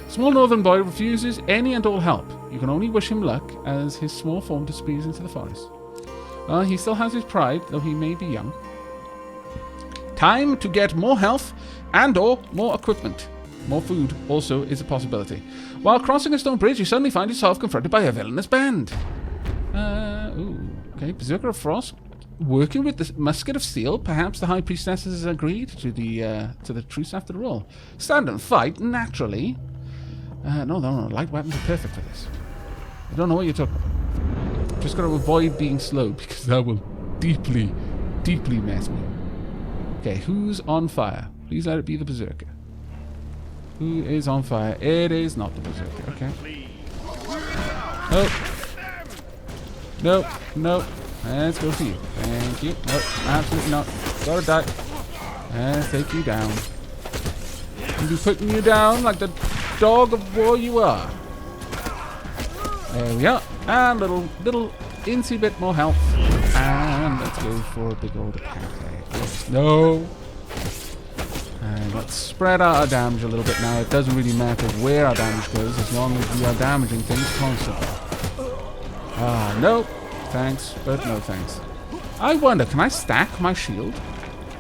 S1: Small northern boy refuses any and all help. You can only wish him luck as his small form disappears into the forest. He still has his pride, though he may be young. Time to get more health and or more equipment. More food also is a possibility. While crossing a stone bridge, you suddenly find yourself confronted by a villainous band. Okay, Berserker of Frost. Working with the musket of steel, perhaps the High Priestess has agreed to the truce after all. Stand and fight, naturally. No, light weapons are perfect for this. I don't know what you're talking about. Just got to avoid being slow, because that will deeply, deeply mess me. Okay, who's on fire? Please let it be the berserker. Who is on fire? It is not the berserker. Okay. Oh. Nope. Nope. Let's go for you. Thank you. Nope. Absolutely not. Gotta die. Let's take you down. I'll be putting you down like the dog of war you are. There we are. And little incy bit more health. And let's go for a big old attack. No. And let's spread out our damage a little bit now. It doesn't really matter where our damage goes as long as we are damaging things constantly. Ah, no. Thanks, but no thanks. I wonder, can I stack my shield?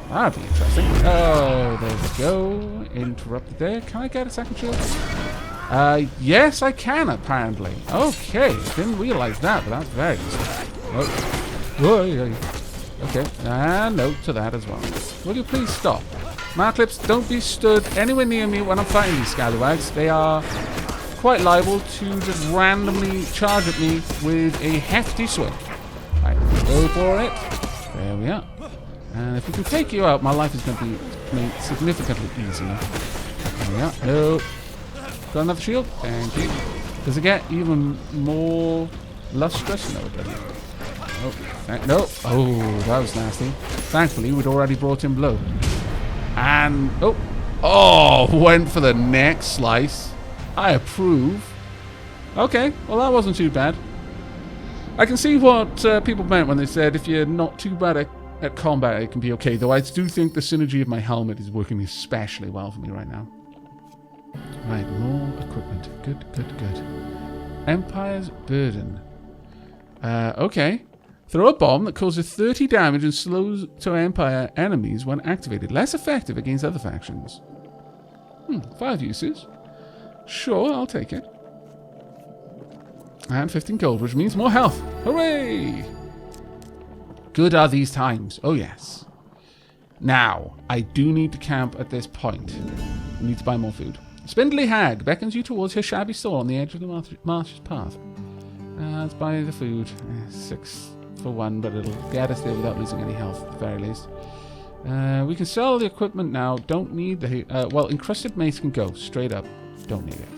S1: That'd be interesting. Oh, there we go. Interrupted there. Can I get a second shield? Yes, I can, apparently. Okay, didn't realize that, but that's very useful. Oh. Okay, and no to that as well. Will you please stop? Marclips, don't be stood anywhere near me when I'm fighting these scallywags. They are quite liable to just randomly charge at me with a hefty swing. Right, go for it. There we are. And if we can take you out, my life is going to be made significantly easier. There we are. No. Got another shield? Thank you. Does it get even more lustrous? No, it doesn't. No. Oh, that was nasty. Thankfully, we'd already brought in blow. And, went for the next slice. I approve. Okay, well that wasn't too bad. I can see what people meant when they said if you're not too bad at combat, it can be okay. Though I do think the synergy of my helmet is working especially well for me right now. Right, more equipment. Good. Empire's Burden. Okay. Throw a bomb that causes 30 damage and slows to Empire enemies when activated. Less effective against other factions. 5 uses. Sure, I'll take it. And 15 gold, which means more health. Hooray! Good are these times. Oh, yes. Now, I do need to camp at this point. I need to buy more food. Spindly Hag beckons you towards her shabby stall on the edge of the marshes path. Let's buy the food. 6 for 1, but it'll get us there without losing any health at the very least. We can sell the equipment now. Don't need the... well, encrusted mace can go. Straight up. Don't need it.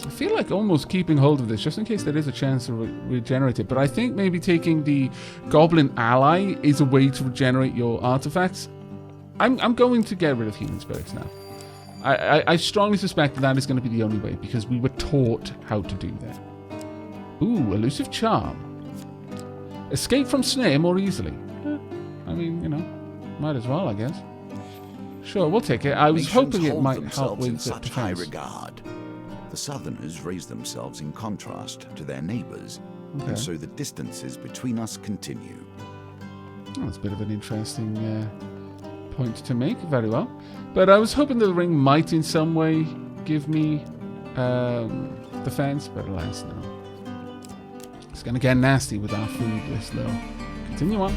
S1: I feel like almost keeping hold of this, just in case there is a chance to regenerate it. But I think maybe taking the Goblin Ally is a way to regenerate your artifacts. I'm going to get rid of human spirits now. I strongly suspect that is going to be the only way, because we were taught how to do that. Ooh, elusive charm. Escape from snare more easily. I mean, you know, might as well, I guess. Sure, we'll take it. I was hoping it might help with
S2: such high regard. The Southerners raise themselves in contrast to their neighbours, and so the distances between us continue.
S1: Oh, that's a bit of an interesting point to make. Very well. But I was hoping the ring might in some way give me defense, but alas, no. It's going to get nasty with our food this low. Continue on.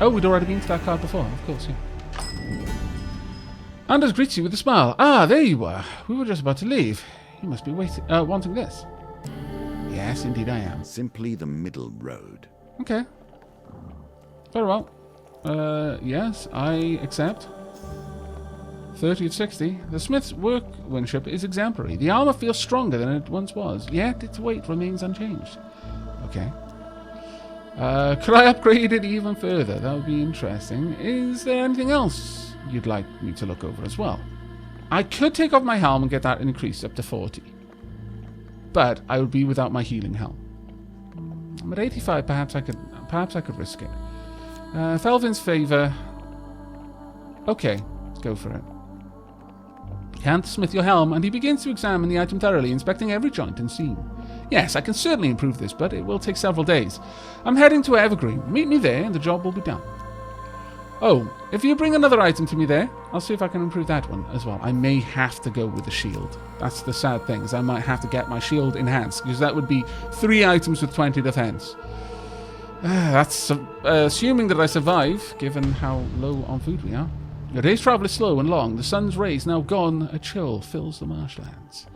S1: Oh, we'd already been to that card before, of course, yeah. Anders greets you with a smile. Ah, there you were. We were just about to leave. You must be wanting this. Yes, indeed I am.
S2: Simply the middle road.
S1: Okay. Very well. Yes, I accept. 30 of 60. The smith's workmanship is exemplary. The armor feels stronger than it once was, yet its weight remains unchanged. Okay. Could I upgrade it even further? That would be interesting. Is there anything else you'd like me to look over as well? I could take off my helm and get that increased up to 40. But I would be without my healing helm. I'm at 85, perhaps I could risk it. Felvin's favor. Okay, let's go for it. Hand the smith your helm, and he begins to examine the item thoroughly, inspecting every joint and seam. Yes, I can certainly improve this, but it will take several days. I'm heading to Evergreen. Meet me there, and the job will be done. Oh, if you bring another item to me there, I'll see if I can improve that one as well. I may have to go with the shield. That's the sad thing, is I might have to get my shield enhanced, because that would be 3 items with 20 defense. That's assuming that I survive, given how low on food we are. Your day's travel is slow and long. The sun's rays now gone, a chill fills the marshlands.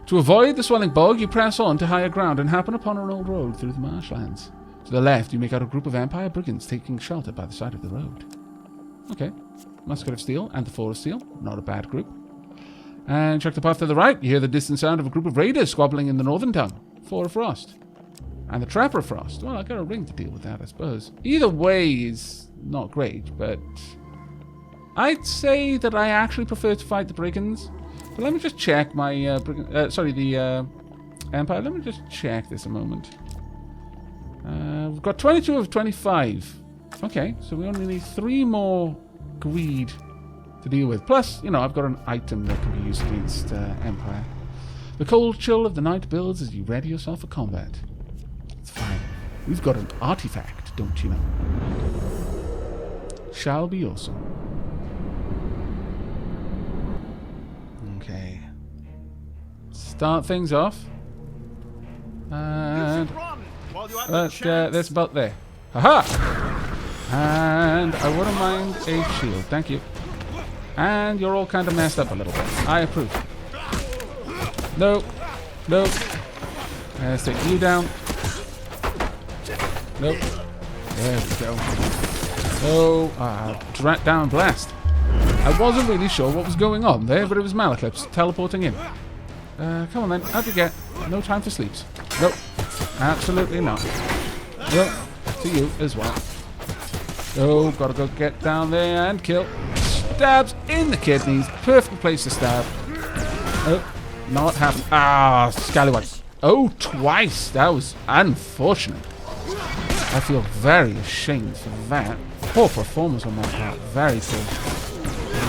S1: To avoid the swelling bog, you press on to higher ground and happen upon an old road through the marshlands. To the left, you make out a group of Empire brigands taking shelter by the side of the road. Okay. Musket of Steel and the Four of Steel. Not a bad group. And check the path to the right. You hear the distant sound of a group of raiders squabbling in the northern tongue. Four of Frost. And the Trapper of Frost. Well, I got a ring to deal with that, I suppose. Either way is not great, but I'd say that I actually prefer to fight the brigands. But let me just check my Empire. Let me just check this a moment. We've got 22 of 25. Okay, so we only need 3 more greed to deal with. Plus, you know, I've got an item that can be used against Empire. The cold chill of the night builds as you ready yourself for combat. It's fine. We've got an artifact, don't you know? Shall be awesome. Okay. Start things off. And that's about there. Haha! And I wouldn't mind a shield. Thank you. And you're all kind of messed up a little bit. I approve. No. No. Let's take you down. Nope. There we go. Oh, down blast. I wasn't really sure what was going on there, but it was Malaclips teleporting in. Come on then. How'd you get? No time for sleeps. Nope. Absolutely not. Nope. To you as well. Oh, gotta go get down there and kill. Stabs in the kidneys. Perfect place to stab. Oh, not happening. Ah, scallywag. Oh, twice. That was unfortunate. I feel very ashamed for that. Poor performance on my part. Very poor.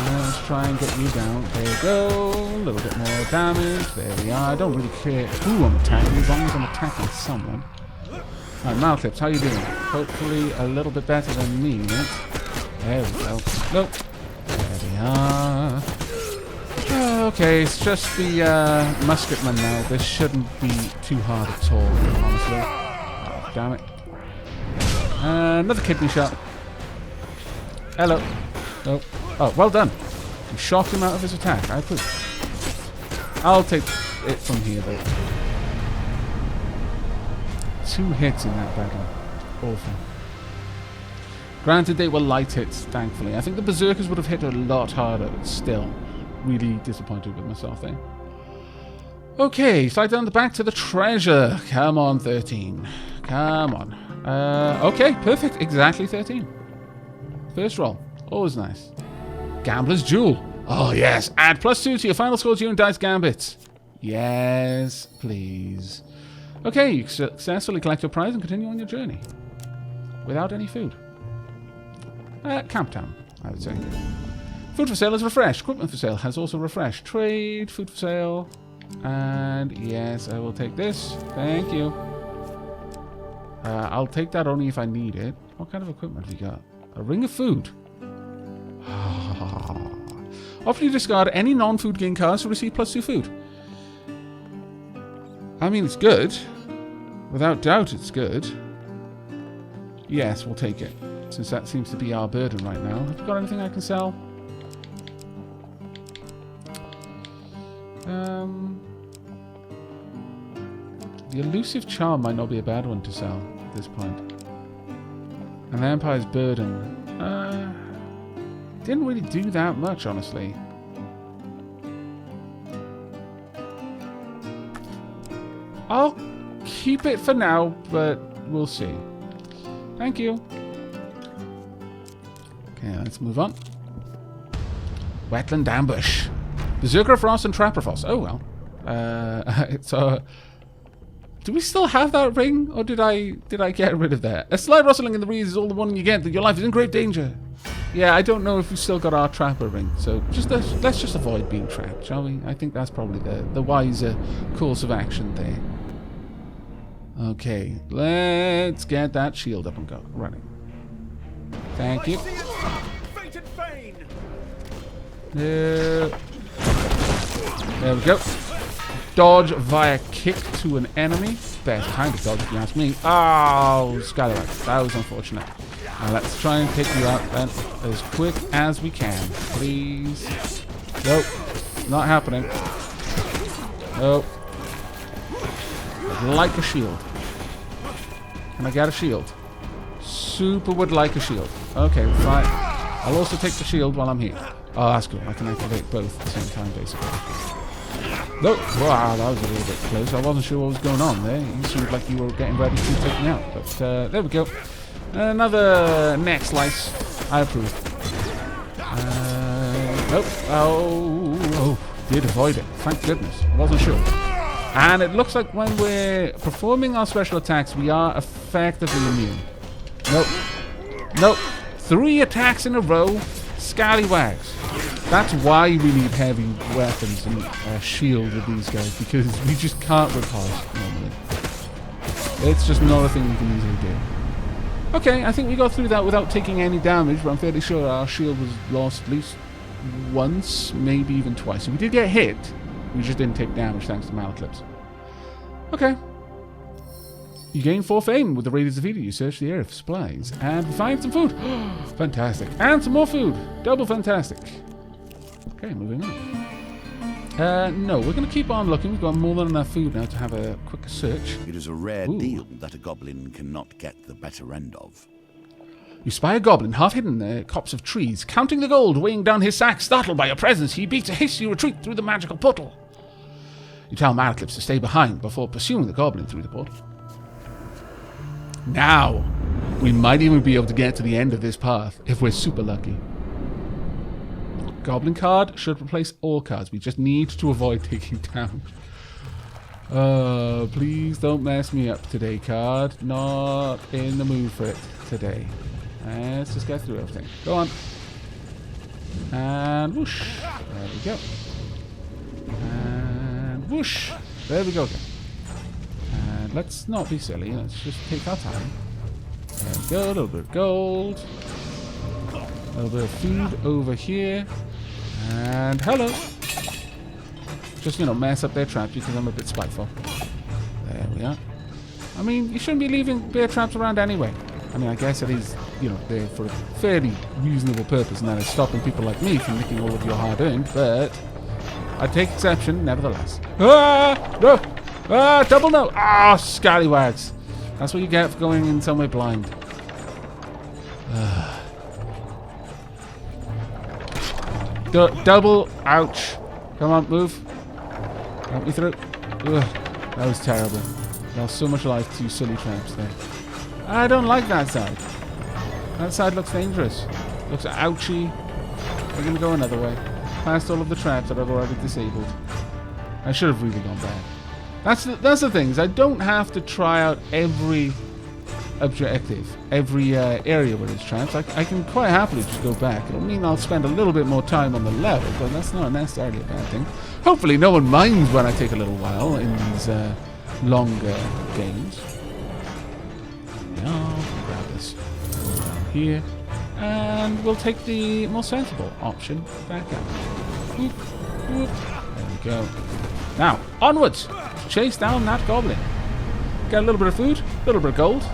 S1: Let's try and get you down. There you go. A little bit more damage. There we are. I don't really care who I'm attacking as long as I'm attacking someone. Alright, Malclips, how you doing? Hopefully a little bit better than me, mate. There we go. Nope. There we are. Okay, it's just the musketman now. This shouldn't be too hard at all, honestly. Oh, damn it. Another kidney shot. Hello. Oh. Oh, well done. You shocked him out of his attack. I approve. I'll take it from here, though. 2 hits in that battle. Awful. Granted, they were light hits, thankfully. I think the Berserkers would have hit a lot harder, but still. Really disappointed with myself there. Okay, slide down the back to the treasure. Come on, 13. Come on. Okay, perfect. Exactly 13. First roll. Always nice. Gambler's Jewel. Oh, yes. Add +2 to your final score during Dice Gambits. Yes, please. Okay, you successfully collect your prize and continue on your journey. Without any food. Camp Town, I would say. Food for sale is refreshed. Equipment for sale has also refreshed. Trade, food for sale. And yes, I will take this. Thank you. I'll take that only if I need it. What kind of equipment have you got? A ring of food. After you discard any non-food gain cards to receive +2 food. I mean, it's good. Without doubt, it's good. Yes, we'll take it. Since that seems to be our burden right now. Have you got anything I can sell? The elusive charm might not be a bad one to sell at this point. And the Empire's burden. Didn't really do that much, honestly. I'll keep it for now, but we'll see. Thank you. Okay, let's move on. Wetland Ambush. Berserker Frost and Trapper Frost. Oh, well. So, do we still have that ring, or did I get rid of that? A slight rustling in the breeze is all the warning you get that your life is in great danger. Yeah, I don't know if we still got our Trapper ring, so let's just avoid being trapped, shall we? I think that's probably the wiser course of action there. Okay, let's get that shield up and go. Running. Thank you. There we go. Dodge via kick to an enemy. Best kind of dodge, if you ask me. Oh, Scallywag. That was unfortunate. Now let's try and take you out then as quick as we can. Please. Nope. Not happening. Nope. Like a shield. Can I get a shield? Super would like a shield. Okay, fine. I'll also take the shield while I'm here. Oh, that's cool. I can activate both at the same time, basically. Nope. Wow, that was a little bit close. I wasn't sure what was going on there. You seemed like you were getting ready to take me out. But there we go. Another neck slice. I approve. Nope. Oh, did avoid it. Thank goodness. Wasn't sure. And it looks like when we're performing our special attacks, we are effectively immune. Nope. Nope. 3 attacks in a row. Scallywags. That's why we need heavy weapons and a shield with these guys, because we just can't riposte normally. It's just not a thing we can easily do. Okay, I think we got through that without taking any damage, but I'm fairly sure our shield was lost at least once, maybe even twice. So we did get hit, we just didn't take damage thanks to Malaclips. Okay. You gain 4 fame with the raiders defeated. You search the area for supplies and find some food. Fantastic. And some more food. Double fantastic. Okay, moving on. No, we're going to keep on looking. We've got more than enough food now to have a quick search.
S2: It is a rare deal that a goblin cannot get the better end of.
S1: You spy a goblin half hidden in the copse of trees, counting the gold, weighing down his sack. Startled by your presence, he beats a hasty retreat through the magical portal. You tell Malaclips to stay behind before pursuing the goblin through the portal. Now, we might even be able to get to the end of this path if we're super lucky. Goblin card should replace all cards. We just need to avoid taking damage. Please don't mess me up today, card. Not in the mood for it today. Let's just get through everything. Go on. And whoosh. There we go. And whoosh. There we go again. And let's not be silly. Let's just take our time. There we go. A little bit of gold. A little bit of food over here. And hello. Just, mess up their traps because I'm a bit spiteful. There we are. I mean, you shouldn't be leaving bear traps around anyway. I mean, I guess it is, there for a fairly reasonable purpose, and that is stopping people like me from nicking all of your hard-earned, but I take exception nevertheless. Ah! No! Ah! Double no! Ah! Scallywags! That's what you get for going in somewhere blind. Double! Ouch! Come on, move. Help me through. Ugh, that was terrible. Lost so much life to silly traps there. I don't like that side. That side looks dangerous. Looks ouchy. We're going to go another way. Past all of the traps that I've already disabled. I should have really gone back. That's the thing, is I don't have to try out every objective, every area where there's traps. I can quite happily just go back. It'll mean I'll spend a little bit more time on the level, but that's not necessarily a bad thing. Hopefully no one minds when I take a little while in these longer games. Grab this down here, and we'll take the more sensible option back up. Whoop, whoop. There we go. Now, onwards! Chase down that goblin. Get a little bit of food, a little bit of gold.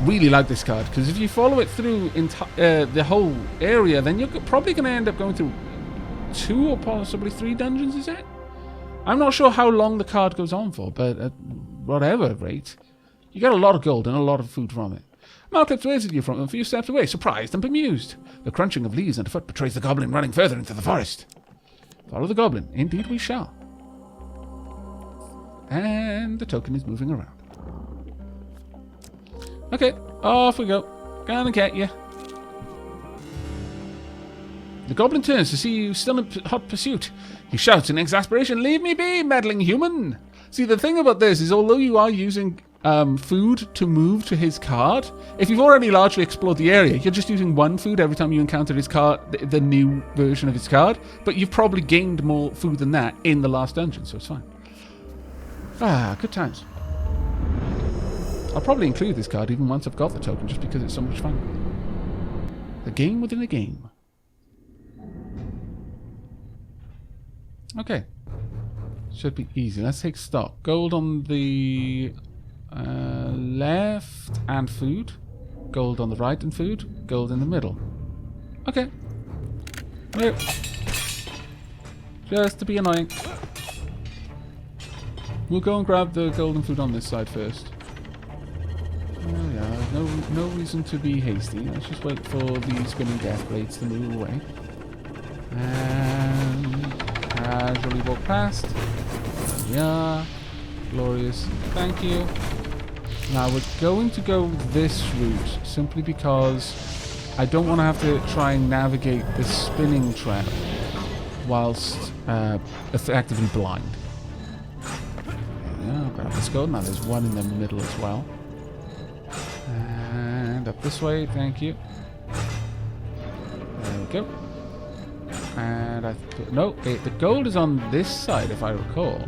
S1: Really like this card, because if you follow it through the whole area, then you're probably going to end up going through 2 or possibly 3 dungeons, is it? I'm not sure how long the card goes on for, but at whatever rate, you get a lot of gold and a lot of food from it. Malaclips waves at you from a few steps away, surprised and bemused. The crunching of leaves underfoot betrays the goblin running further into the forest. Follow the goblin. Indeed we shall. And the token is moving around. Okay, off we go. Gonna get you. The goblin turns to see you still in hot pursuit. He shouts in exasperation, "Leave me be, meddling human!" See, the thing about this is, although you are using food to move to his card, if you've already largely explored the area, you're just using 1 food every time you encounter his card, the new version of his card, but you've probably gained more food than that in the last dungeon, so it's fine. Ah, good times. I'll probably include this card even once I've got the token, just because it's so much fun. The game within a game. Okay. Should be easy. Let's take stock. Gold on the left and food. Gold on the right and food. Gold in the middle. Okay. No. Just to be annoying. We'll go and grab the golden food on this side first. There we No reason to be hasty. Let's just wait for the spinning death blades to move away. And casually walk past. There we are. Glorious. Thank you. Now we're going to go this route simply because I don't want to have to try and navigate the spinning trap whilst effectively blind. There we are. Grab this gold. Now there's one in the middle as well. And up this way. Thank you. There we go. And the gold is on this side, if I recall.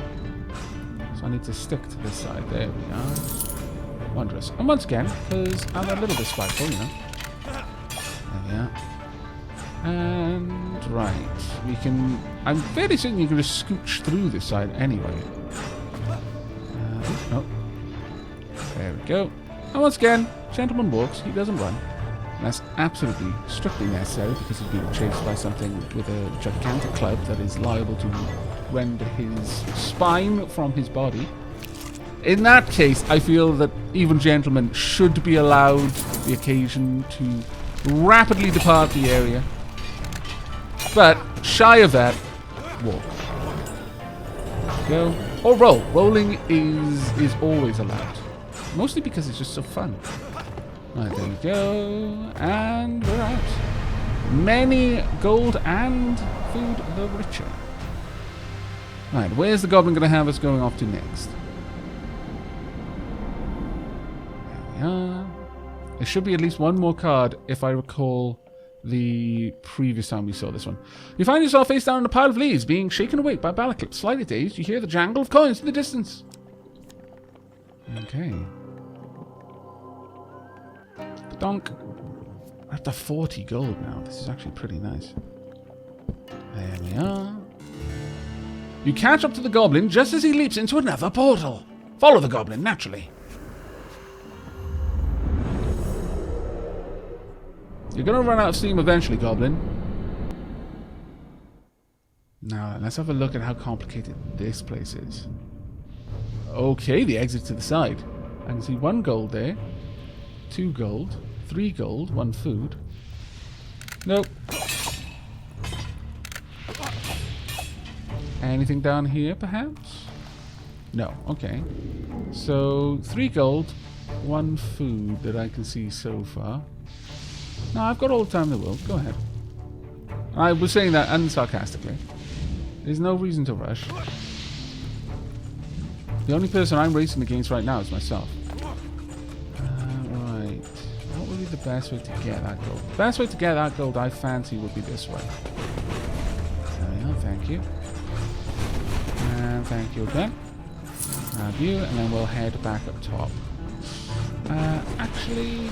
S1: So I need to stick to this side. There we are. Wondrous. And once again, because I'm a little bit spiteful, you know. There we are. And right, we can. I'm fairly certain you can just scooch through this side anyway. Oh, there we go. And once again, gentleman walks. He doesn't run. That's absolutely strictly necessary because he's being chased by something with a gigantic club that is liable to rend his spine from his body. In that case, I feel that even gentlemen should be allowed the occasion to rapidly depart the area. But shy of that, walk. Go. Or roll. Rolling is always allowed. Mostly because it's just so fun. Right, there we go. And we're out. Many gold and food the richer. Right, where's the goblin going to have us going off to next? There we are. There should be at least one more card, if I recall the previous time we saw this one. You find yourself face down in a pile of leaves, being shaken awake by balaclips. Slightly dazed, you hear the jangle of coins in the distance. Okay. Donk. We're up to 40 gold now. This is actually pretty nice. There we are. You catch up to the goblin just as he leaps into another portal. Follow the goblin, naturally. You're going to run out of steam eventually, goblin. Now, let's have a look at how complicated this place is. Okay, the exit to the side. I can see 1 gold there. 2 gold. 3 gold. 1 food. Nope. Anything down here, perhaps? No. Okay. So, 3 gold. 1 food that I can see so far. No, I've got all the time in the world. Go ahead. I was saying that unsarcastically. There's no reason to rush. The only person I'm racing against right now is myself. Right. What would be the best way to get that gold? The best way to get that gold I fancy would be this way. There we are. Thank you. And thank you again. Grab you, and then we'll head back up top. Actually...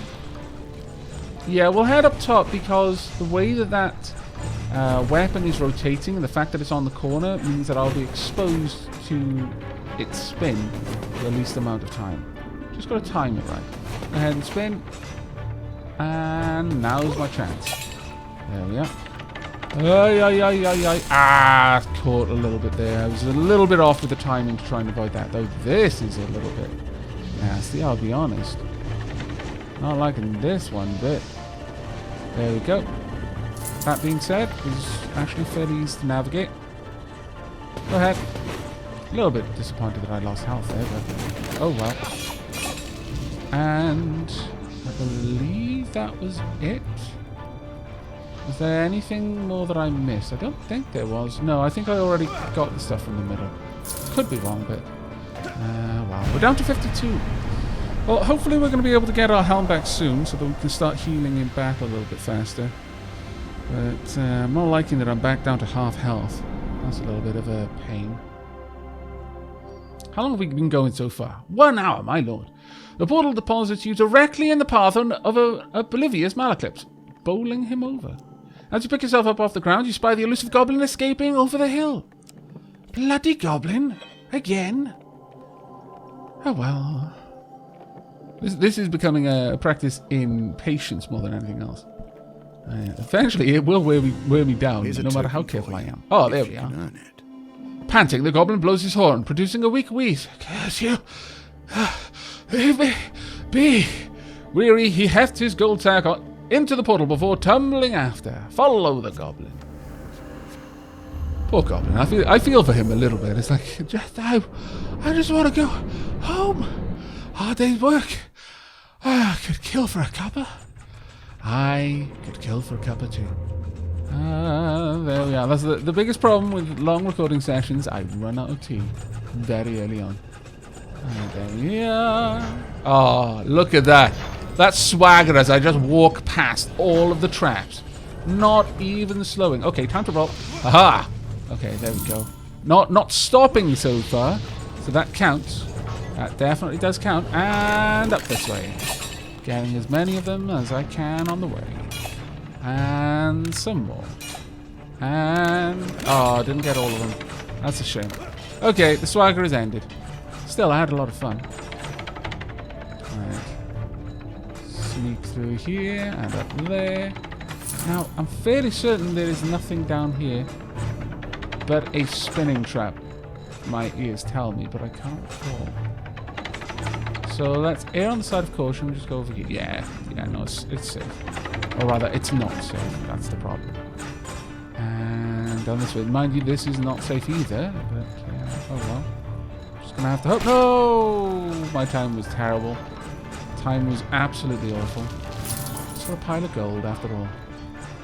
S1: yeah, we'll head up top because the way that weapon is rotating and the fact that it's on the corner means that I'll be exposed to its spin for the least amount of time. Just got to time it right. Go ahead and spin. And now's my chance. There we are. Ah, caught a little bit there. I was a little bit off with the timing to try and avoid that, though this is a little bit nasty, I'll be honest. Not liking this one bit. There we go. That being said, it's actually fairly easy to navigate. Go ahead. A little bit disappointed that I lost health there, but oh well. And I believe that was it. Was there anything more that I missed? I don't think there was. No, I think I already got the stuff from the middle. Could be wrong, but wow. We're down to 52. Well, hopefully we're going to be able to get our helm back soon so that we can start healing in back a little bit faster. But I'm not liking that I'm back down to half health. That's a little bit of a pain. How long have we been going so far? 1 hour, my lord. The portal deposits you directly in the path of a oblivious malaclips, bowling him over. As you pick yourself up off the ground, you spy the elusive goblin escaping over the hill. Bloody goblin? Again? Oh well. This is becoming a practice in patience more than anything else. Eventually, it will wear me down, no matter how careful I am. Oh, there we are. Panting, the goblin blows his horn, producing a weak wheeze. Curse you! Leave me be! Weary, he hefts his gold sack into the portal before tumbling after. Follow the goblin. Poor goblin. I feel for him a little bit. It's like, I just want to go home. Hard day's work. I could kill for a cuppa. I could kill for a cuppa too. There we are. That's the biggest problem with long recording sessions. I run out of tea very early on. There we are. Oh, look at that. That swagger as I just walk past all of the traps. Not even slowing. Okay, time to roll. Aha! Okay, there we go. Not stopping so far. So that counts. That definitely does count. And up this way. Getting as many of them as I can on the way. And some more. And... oh, I didn't get all of them. That's a shame. Okay, the swagger is ended. Still, I had a lot of fun. Alright. Sneak through here and up there. Now, I'm fairly certain there is nothing down here but a spinning trap. My ears tell me, but I can't recall. So let's err on the side of caution and just go over here. Yeah, no, it's safe. Or rather, it's not safe. That's the problem. And down this way. Mind you, this is not safe either. But, oh well. Just gonna have to hope. No! My time was terrible. Time was absolutely awful. Just for a pile of gold, after all.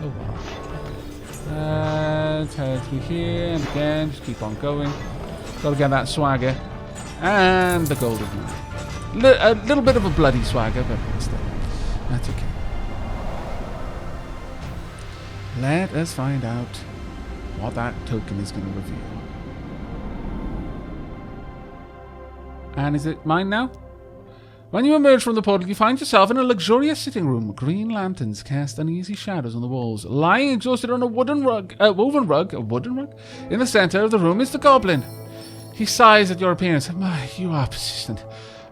S1: Oh well. Let's head through here. And again, just keep on going. Gotta get that swagger. And the gold is mine. A little bit of a bloody swagger, but still. That's okay. Let us find out what that token is going to reveal. And is it mine now? When you emerge from the portal, you find yourself in a luxurious sitting room. Green lanterns cast uneasy shadows on the walls. Lying exhausted on a woven rug, in the center of the room is the goblin. He sighs at your appearance. You are persistent.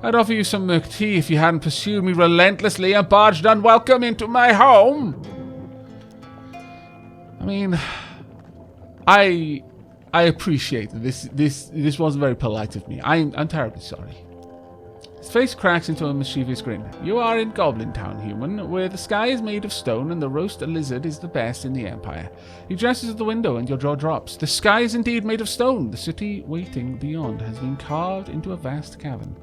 S1: I'd offer you some milk tea if you hadn't pursued me relentlessly and barged unwelcome into my home. I mean, I appreciate that this wasn't very polite of me. I'm terribly sorry. His face cracks into a mischievous grin. You are in Goblin Town, human, where the sky is made of stone and the roast lizard is the best in the Empire. He gestures at the window and your jaw drops. The sky is indeed made of stone. The city waiting beyond has been carved into a vast cavern.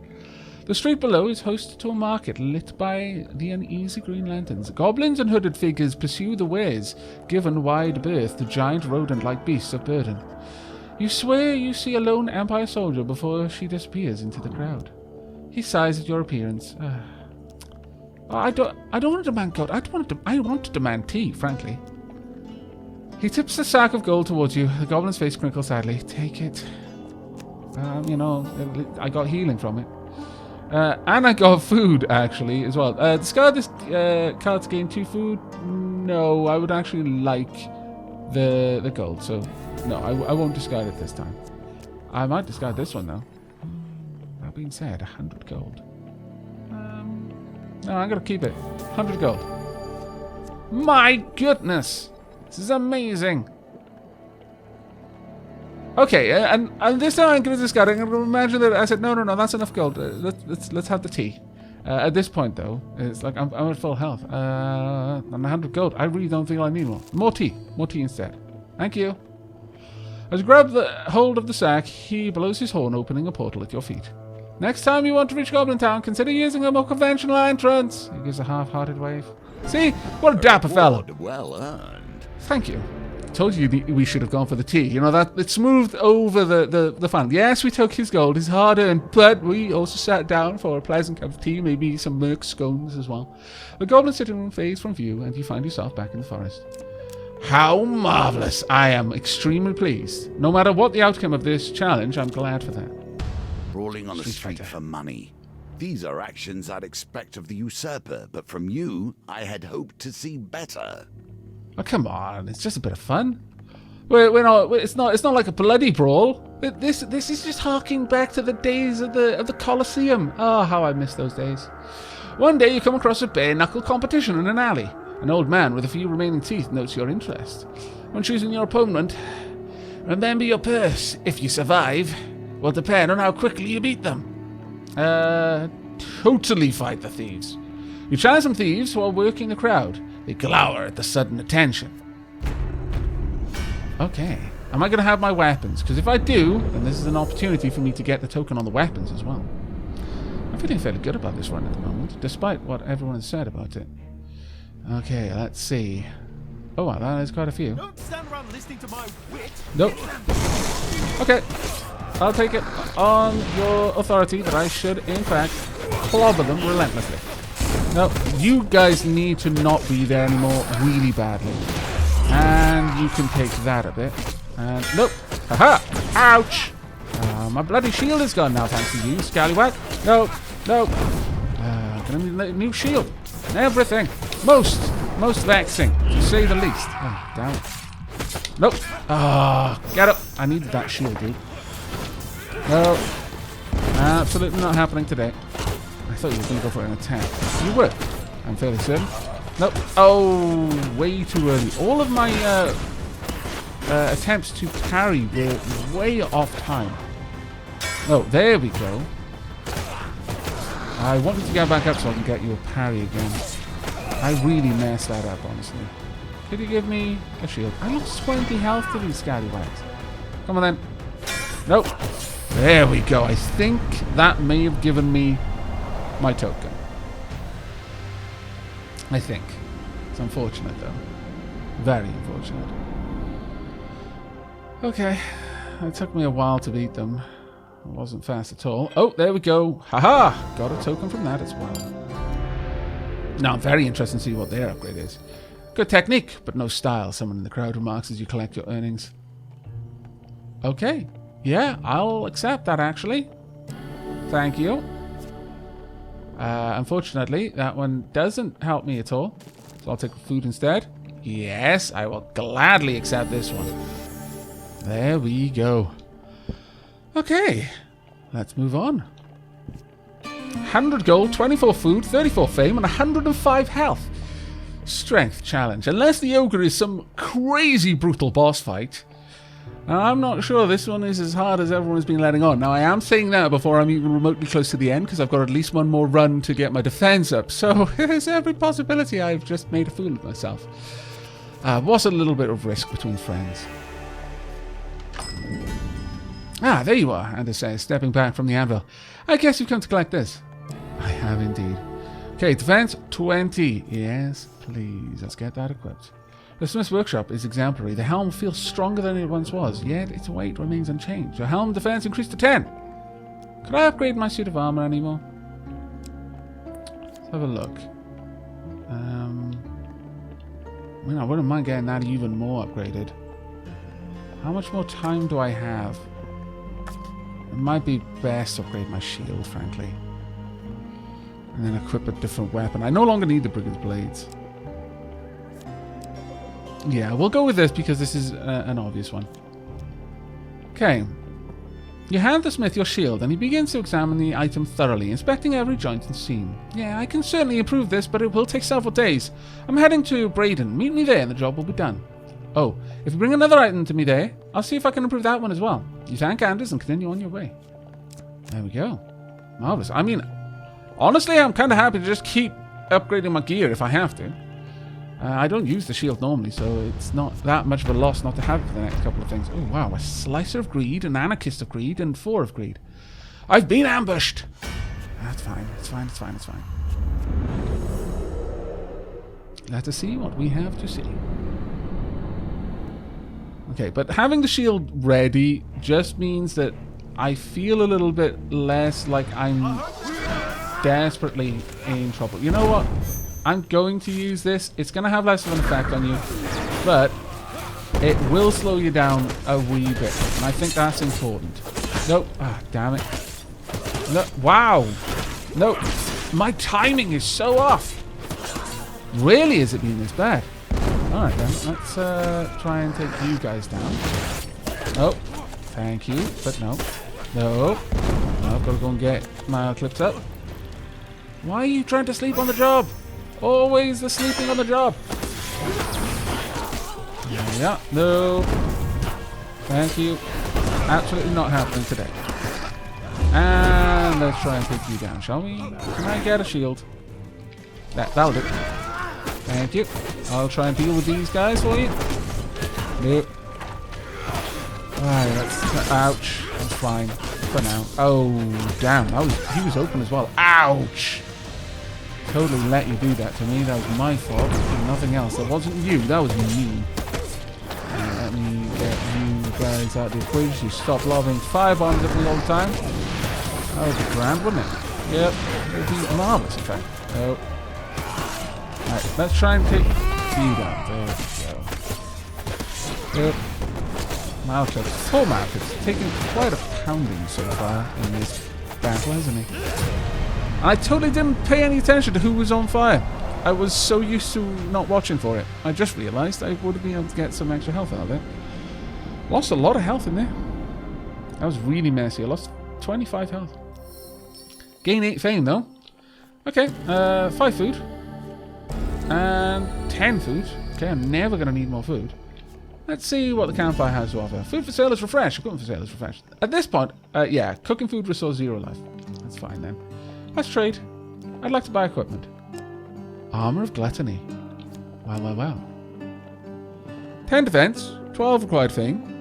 S1: The street below is host to a market lit by the uneasy green lanterns. Goblins and hooded figures pursue the wares, given wide berth to giant rodent-like beasts of burden. You swear you see a lone Empire soldier before she disappears into the crowd. He sighs at your appearance. I don't want to demand gold. I want to demand tea, frankly. He tips the sack of gold towards you. The goblin's face crinkles sadly. Take it. I got healing from it. And I got food, actually, as well. Discard this card to gain 2 food. No, I would actually like the gold. So, no, I won't discard it this time. I might discard this one, though. That being said, 100 gold. No, I'm going to keep it. 100 gold. My goodness! This is amazing. Okay, and this time I'm going to discard it. I'm going to imagine that I said, no, that's enough gold. Let's have the tea. At this point, though, it's like I'm at full health. And 100 gold. I really don't think I need more. More tea instead. Thank you. As you grab the hold of the sack, he blows his horn, opening a portal at your feet. Next time you want to reach Goblin Town, consider using a more conventional entrance. He gives a half-hearted wave. See? What a dapper fellow.
S2: Well earned.
S1: Thank you. Told you we should have gone for the tea. You know, that it smoothed over the fun. Yes, we took his gold, his hard-earned, but we also sat down for a pleasant cup of tea, maybe some milk scones as well. The goblin sitting room fades from view, and you find yourself back in the forest. How marvelous! I am extremely pleased. No matter what the outcome of this challenge, I'm glad for that.
S2: Brawling on the street for money. These are actions I'd expect of the usurper, but from you, I had hoped to see better.
S1: Oh, come on, it's just a bit of fun. It's not like a bloody brawl. This is just harking back to the days of the Colosseum. Oh, how I miss those days. One day you come across a bare-knuckle competition in an alley. An old man with a few remaining teeth notes your interest. When choosing your opponent, remember your purse. If you survive, will depend on how quickly you beat them. Totally fight the thieves. You challenge some thieves while working the crowd. They glower at the sudden attention. Okay. Am I going to have my weapons? Because if I do, then this is an opportunity for me to get the token on the weapons as well. I'm feeling fairly good about this run at the moment, despite what everyone has said about it. Okay, let's see. Oh, wow, that is quite a few.
S3: Don't stand around listening to my wit.
S1: Nope. Okay. I'll take it on your authority that I should, in fact, clobber them relentlessly. No, you guys need to not be there anymore really badly. And you can take that a bit. And nope. Haha! Ouch! My bloody shield is gone now, thanks to you, scallywag. No, no. Gonna need a new shield. And everything. Most vexing, to say the least. Oh, damn it. Nope. Ah, get up. I needed that shield, dude. No. Absolutely not happening today. I thought you were going to go for an attack. You were. I'm fairly certain. Nope. Oh, way too early. All of my attempts to parry were way off time. Oh, there we go. I wanted to get back up so I can get you a parry again. I really messed that up, honestly. Could you give me a shield? I lost 20 health to these scallywags. Come on then. Nope. There we go. I think that may have given me my token. I think. It's unfortunate, though. Very unfortunate. Okay. It took me a while to beat them. It wasn't fast at all. Oh, there we go. Haha! Got a token from that as well. Now, I'm very interested to see what their upgrade is. Good technique, but no style. Someone in the crowd remarks as you collect your earnings. Okay. Yeah, I'll accept that, actually. Thank you. Unfortunately, that one doesn't help me at all. So I'll take food instead. Yes, I will gladly accept this one. There we go. Okay, let's move on. 100 gold, 24 food, 34 fame, and 105 health. Strength challenge. Unless the ogre is some crazy brutal boss fight. Now, I'm not sure this one is as hard as everyone's been letting on. Now, I am saying that before I'm even remotely close to the end, because I've got at least one more run to get my defense up. So, there's every possibility I've just made a fool of myself. Was a little bit of risk between friends. Ah, there you are, Anders says, stepping back from the anvil. I guess you've come to collect this. I have indeed. Okay, defense 20. Yes, please. Let's get that equipped. The smith's workshop is exemplary. The helm feels stronger than it once was, yet its weight remains unchanged. Your helm defense increased to 10. Could I upgrade my suit of armor anymore? Let's have a look. I wouldn't mind getting that even more upgraded. How much more time do I have? It might be best to upgrade my shield, frankly. And then equip a different weapon. I no longer need the Brigand's Blades. Yeah, we'll go with this because this is an obvious one. Okay. You hand the smith your shield and he begins to examine the item thoroughly, inspecting every joint and seam. Yeah, I can certainly improve this, but it will take several days. I'm heading to Braden. Meet me there and the job will be done. Oh, if you bring another item to me there, I'll see if I can improve that one as well. You thank Anders and continue on your way. There we go. Marvelous. I mean, honestly, I'm kind of happy to just keep upgrading my gear if I have to. I don't use the shield normally, so it's not that much of a loss not to have it for the next couple of things. Oh, wow. A Slicer of Greed, an Anarchist of Greed, and 4 of Greed. I've been ambushed! That's fine. It's fine. It's fine. It's fine. Let us see what we have to see. Okay, but having the shield ready just means that I feel a little bit less like I'm desperately in trouble. You know what? I'm going to use this. It's going to have less of an effect on you, but it will slow you down a wee bit, and I think that's important. Nope. Ah, damn it. No. Wow. No. My timing is so off. Really, is it being this bad? Alright then, let's try and take you guys down. Oh, thank you, but no. No. I've got to go and get my clips up. Why are you trying to sleep on the job? Always the sleeping on the job. Yeah, no. Thank you. Absolutely not happening today. And let's try and take you down, shall we? Can I get a shield? That'll do. Thank you. I'll try and deal with these guys for you. Nope. Alright, that's... Ouch. That's fine. For now. Oh, damn. He was open as well. Ouch! Totally let you do that to me. That was my fault. Nothing else. That wasn't you. That was me. Let me get you guys out of the equation. You stop lobbing fire bombs at me all the time. That would be grand, wouldn't it? Yep. It would be marvelous, in fact. Oh. Alright, let's try and take you down. There we go. Yep. Malcolm. Poor Malcolm's taking quite a pounding so far in this battle, hasn't he? I totally didn't pay any attention to who was on fire. I was so used to not watching for it. I just realised I would have been able to get some extra health out of it. Lost a lot of health in there. That was really messy. I lost 25 health. Gain 8 fame though. Okay, 5 food. And 10 food. Okay, I'm never going to need more food. Let's see what the campfire has to offer. Food for sale is refreshed. Equipment for sale is refreshed. At this point, yeah, cooking food restores 0 life. That's fine then. Let's trade. I'd like to buy equipment. Armor of Gluttony. Well, well, well. 10 defense, 12 required fame.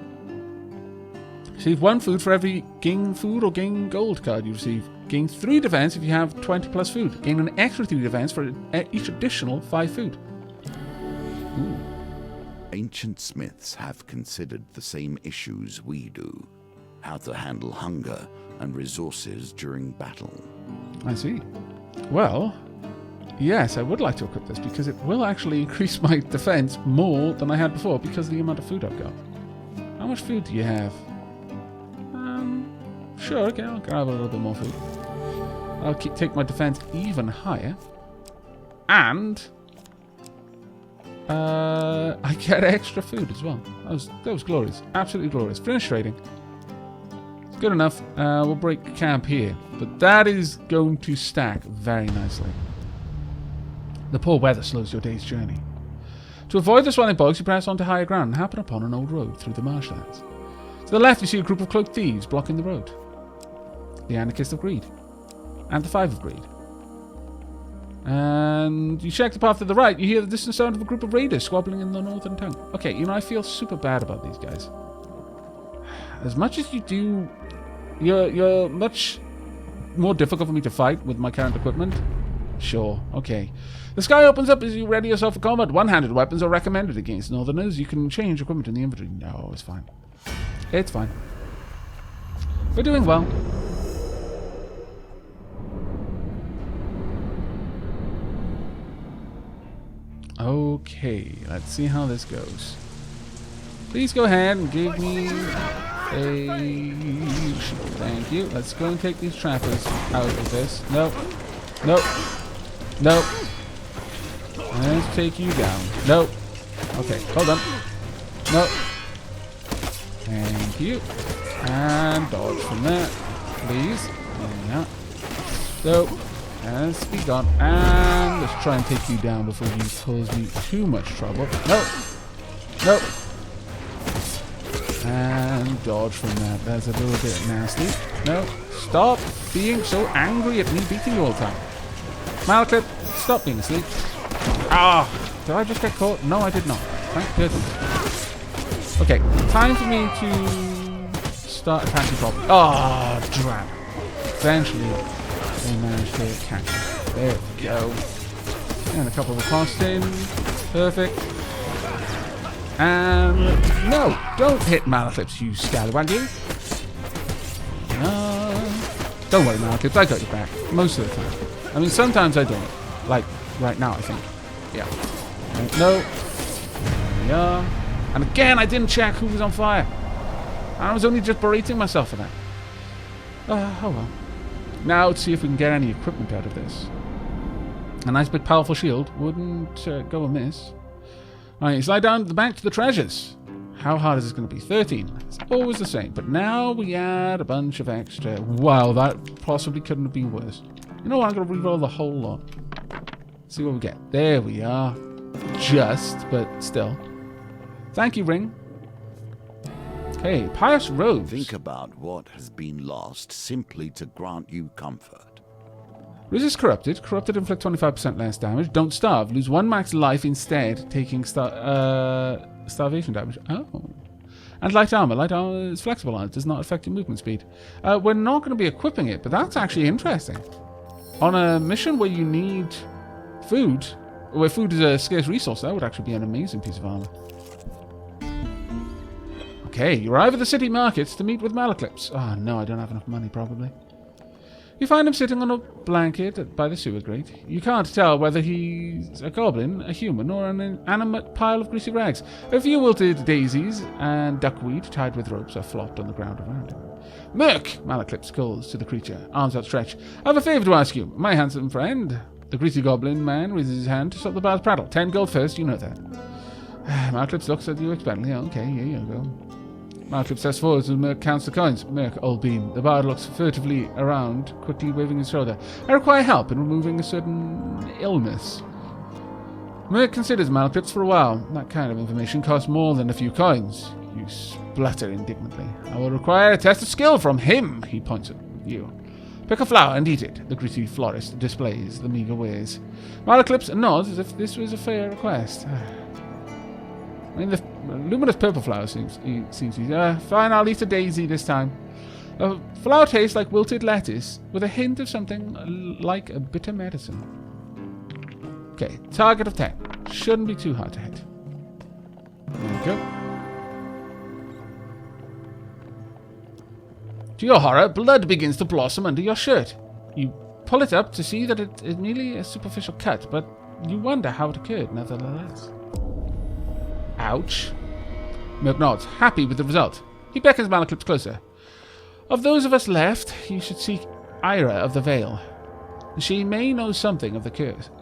S1: Receive 1 food for every gain food or gain gold card you receive. Gain 3 defense if you have 20 plus food. Gain an extra 3 defense for each additional 5 food. Ooh.
S2: Ancient smiths have considered the same issues we do. How to handle hunger and resources during battle.
S1: I see. Well, yes, I would like to equip this because it will actually increase my defense more than I had before because of the amount of food I've got. How much food do you have? Sure, okay, I'll grab a little bit more food. I'll take my defense even higher. And I get extra food as well. That was glorious. Absolutely glorious. Finish trading. Good enough. We'll break camp here. But that is going to stack very nicely. The poor weather slows your day's journey. To avoid the swelling bogs, you press on to higher ground and happen upon an old road through the marshlands. To the left, you see a group of cloaked thieves blocking the road. The Anarchist of Greed. And the Five of Greed. And you check the path to the right, you hear the distant sound of a group of raiders squabbling in the northern tongue. Okay, you know, I feel super bad about these guys. As much as you do... You're much more difficult for me to fight with my current equipment. Sure, okay. The sky opens up as you ready yourself for combat. One-handed weapons are recommended against northerners. You can change equipment in the inventory. No, it's fine. It's fine. We're doing well. Okay, let's see how this goes. Please go ahead and give me a... Thank you. Let's go and take these trappers out of this. Nope. Nope. Nope. Let's take you down. Nope. Okay, hold on. Nope. Thank you. And dodge from that, please. Yeah. Nope. Let's be gone. And let's try and take you down before you cause me too much trouble. Nope. Nope. And dodge from that. That's a little bit nasty. No. Stop being so angry at me beating you all the time. Malclip, stop being asleep. Ah! Did I just get caught? No, I did not. Thank goodness. Okay, time for me to start attacking properly. Ah, drat. Eventually, they managed to catch me. There we go. And a couple of apostles. Perfect. And no, don't hit Malaclips, you scallywag, you. Don't worry, Malaclips, I got your back most of the time. I mean, sometimes I don't. Like right now, I think. Yeah. No. There we are. And again, I didn't check who was on fire. I was only just berating myself for that. Oh well. Now let's see if we can get any equipment out of this. A nice big powerful shield wouldn't go amiss. Alright, slide down the bank to the treasures. How hard is this going to be? 13. It's always the same. But now we add a bunch of extra. Wow, that possibly couldn't have been worse. You know what? I'm going to reroll the whole lot. See what we get. There we are. Just, but still. Thank you, Ring. Okay, Pious Robes.
S2: Think about what has been lost simply to grant you comfort.
S1: Resist corrupted. Corrupted inflict 25% less damage. Don't starve. Lose 1 max life instead, taking starvation damage. Oh. And light armor. Light armor is flexible and it does not affect your movement speed. We're not going to be equipping it, but that's actually interesting. On a mission where you need food, where food is a scarce resource, that would actually be an amazing piece of armor. Okay, you arrive at the city markets to meet with Malaclips. Oh no, I don't have enough money probably. You find him sitting on a blanket by the sewer grate. You can't tell whether he's a goblin, a human, or an inanimate pile of greasy rags. A few wilted daisies and duckweed tied with ropes are flopped on the ground around him. Merc! Malaclips calls to the creature, arms outstretched. I have a favour to ask you, my handsome friend. The greasy goblin man raises his hand to stop the bar's prattle. 10 gold first, you know that. Malaclips looks at you expectantly. Okay, here you go. Malaclips steps forward and Merc counts the coins. Merc, old bean. The bard looks furtively around, quickly waving his shoulder. I require help in removing a certain illness. Merc considers Malaclips for a while. That kind of information costs more than a few coins. You splutter indignantly. I will require a test of skill from him, he points at you. Pick a flower and eat it. The greasy florist displays the meager wares. Malaclips nods as if this was a fair request. I mean, the luminous purple flower seems easy. Fine, I'll eat a daisy this time. The flower tastes like wilted lettuce with a hint of something like a bitter medicine. Okay, target of 10. Shouldn't be too hard to hit. There we go. To your horror, blood begins to blossom under your shirt. You pull it up to see that it is merely a superficial cut, but you wonder how it occurred nevertheless. Ouch. Merc nods, happy with the result. He beckons Malaclips closer. Of those of us left, you should seek Ira of the Vale. She may know something of the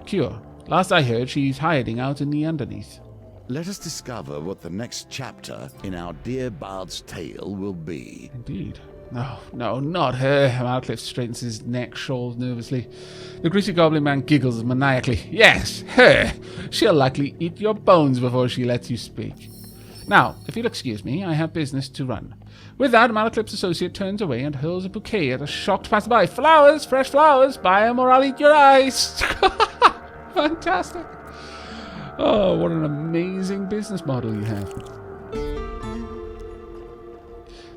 S1: cure. Last I heard, she's hiding out in the underneath.
S2: Let us discover what the next chapter in our dear bard's tale will be.
S1: Indeed. No, not her. Malaclips straightens his neck shawls nervously. The greasy goblin man giggles maniacally. Yes, her. She'll likely eat your bones before she lets you speak. Now, if you'll excuse me, I have business to run. With that, Malaclips' associate turns away and hurls a bouquet at a shocked passerby. Flowers, fresh flowers, buy 'em or I'll eat your eyes. Fantastic. Oh, what an amazing business model you have.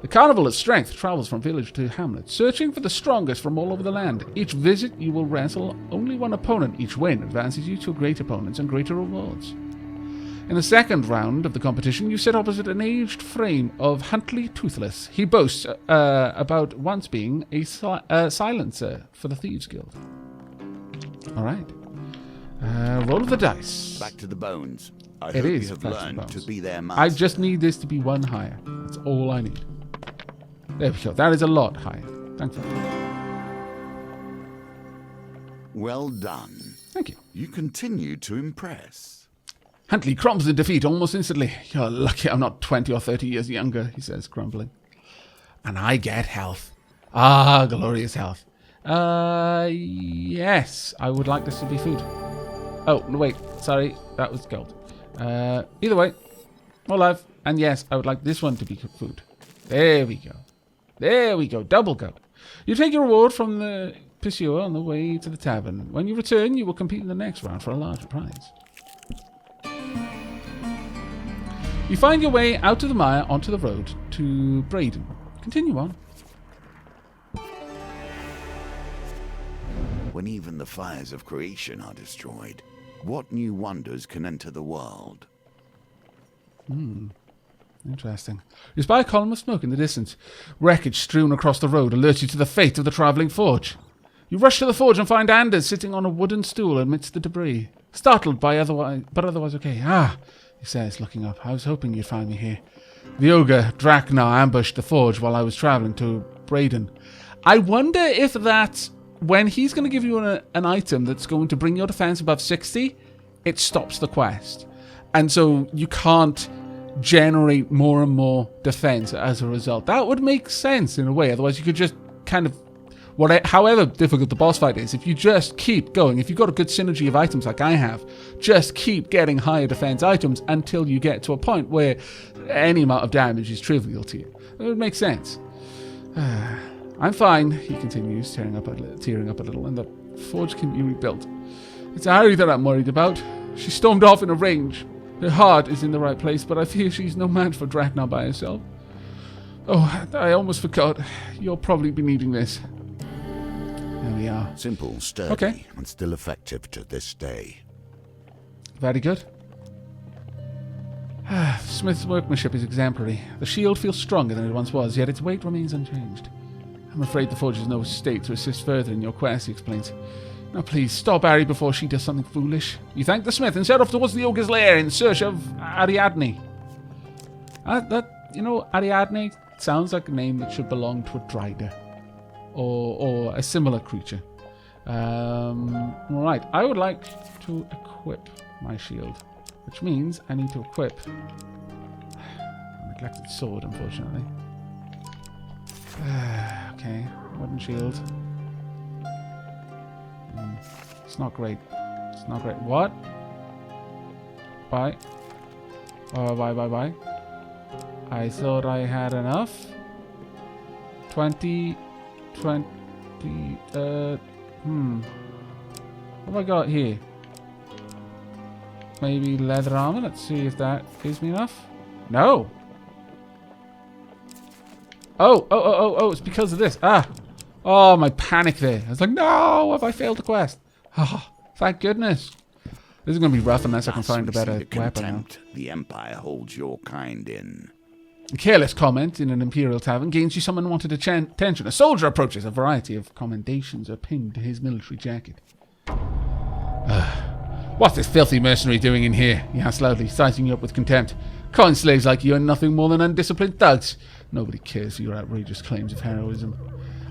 S1: The Carnival of Strength travels from village to hamlet, searching for the strongest from all over the land. Each visit, you will wrestle only one opponent. Each win advances you to great opponents and greater rewards. In the second round of the competition, you sit opposite an aged frame of Huntley Toothless. He boasts about once being a silencer for the Thieves Guild. All right. Roll of the dice.
S2: Back to the bones. I
S1: It
S2: hope
S1: is
S2: you have
S1: back to the
S2: learned to
S1: bones.
S2: be their master.
S1: I just need this to be one higher. That's all I need. There we go. That is a lot higher. Thank you.
S2: Well done.
S1: Thank you.
S2: You continue to impress.
S1: Huntley crumbles in defeat almost instantly. You're lucky I'm not 20 or 30 years younger, he says, grumbling. And I get health. Ah, glorious health. Yes, I would like this to be food. Oh, no, wait. Sorry, that was gold. Either way, more life. And yes, I would like this one to be food. There we go. There we go. Double gold. You take your reward from the pursuer on the way to the tavern. When you return, you will compete in the next round for a larger prize. You find your way out of the mire onto the road to Braden. Continue on.
S2: When even the fires of creation are destroyed, what new wonders can enter the world?
S1: Interesting. You spy a column of smoke in the distance. Wreckage strewn across the road alerts you to the fate of the travelling forge. You rush to the forge and find Anders sitting on a wooden stool amidst the debris. Startled but otherwise okay. Ah, he says, looking up. I was hoping you'd find me here. The ogre, Draknar, ambushed the forge while I was travelling to Braden. I wonder if that's when he's going to give you an item that's going to bring your defense above 60, it stops the quest. And so you can't generate more and more defense as a result. That would make sense in a way. Otherwise, you could just kind of, however difficult the boss fight is, if you just keep going, if you've got a good synergy of items like I have, just keep getting higher defense items until you get to a point where any amount of damage is trivial to you. It would make sense. I'm fine, he continues, tearing up a little, and the forge can be rebuilt. It's Harry that I'm worried about. She stormed off in a rage. Her heart is in the right place, but I fear she's no match for Draknar by herself. Oh, I almost forgot. You'll probably be needing this. There we are.
S2: Simple, sturdy, and still effective to this day.
S1: Very good. Smith's workmanship is exemplary. The shield feels stronger than it once was, yet its weight remains unchanged. I'm afraid the forge is in no state to assist further in your quest, he explains. Now please, stop Harry before she does something foolish. You thank the smith and set off towards the ogre's lair in search of Ariadne. Ariadne sounds like a name that should belong to a Drider. Or a similar creature. Right, I would like to equip my shield. Which means I need to equip a neglected sword, unfortunately. Okay, wooden shield. It's not great. It's not great. What? Bye. Bye. I thought I had enough. 20. What have I got here? Maybe leather armor. Let's see if that gives me enough. No. Oh, it's because of this. Oh, my panic there. I was like, no, have I failed the quest? Oh, thank goodness. This is going to be rough unless I can find a better weapon.
S2: The Empire holds your kind in.
S1: A careless comment in an Imperial tavern gains you some unwanted attention. A soldier approaches. A variety of commendations are pinned to his military jacket. What's this filthy mercenary doing in here? He asks loudly, sizing you up with contempt. Coin slaves like you are nothing more than undisciplined thugs. Nobody cares for your outrageous claims of heroism.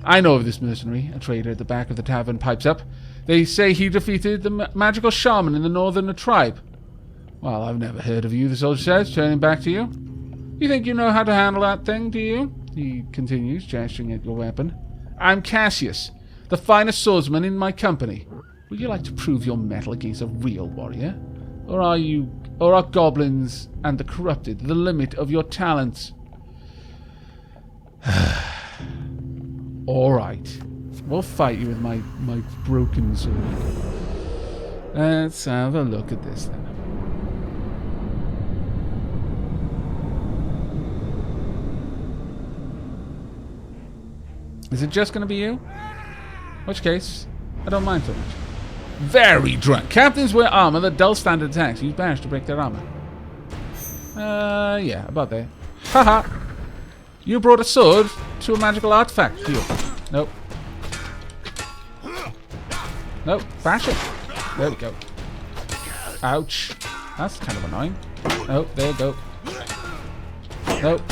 S1: I know of this mercenary, a trader at the back of the tavern pipes up. They say he defeated the magical shaman in the northern tribe. Well, I've never heard of you, the soldier says, turning back to you. You think you know how to handle that thing, do you? He continues, gesturing at your weapon. I'm Cassius, the finest swordsman in my company. Would you like to prove your mettle against a real warrior? Or are goblins and the corrupted the limit of your talents? Alright. We'll fight you with my broken sword. Let's have a look at this then. Is it just going to be you? In which case, I don't mind so much. Very drunk. Captains wear armor that dull standard attacks. Use bash to break their armor. Yeah, about there. Haha. You brought a sword to a magical artifact field. Nope. Nope. Bash it. There we go. Ouch. That's kind of annoying. Nope. There you go. Nope.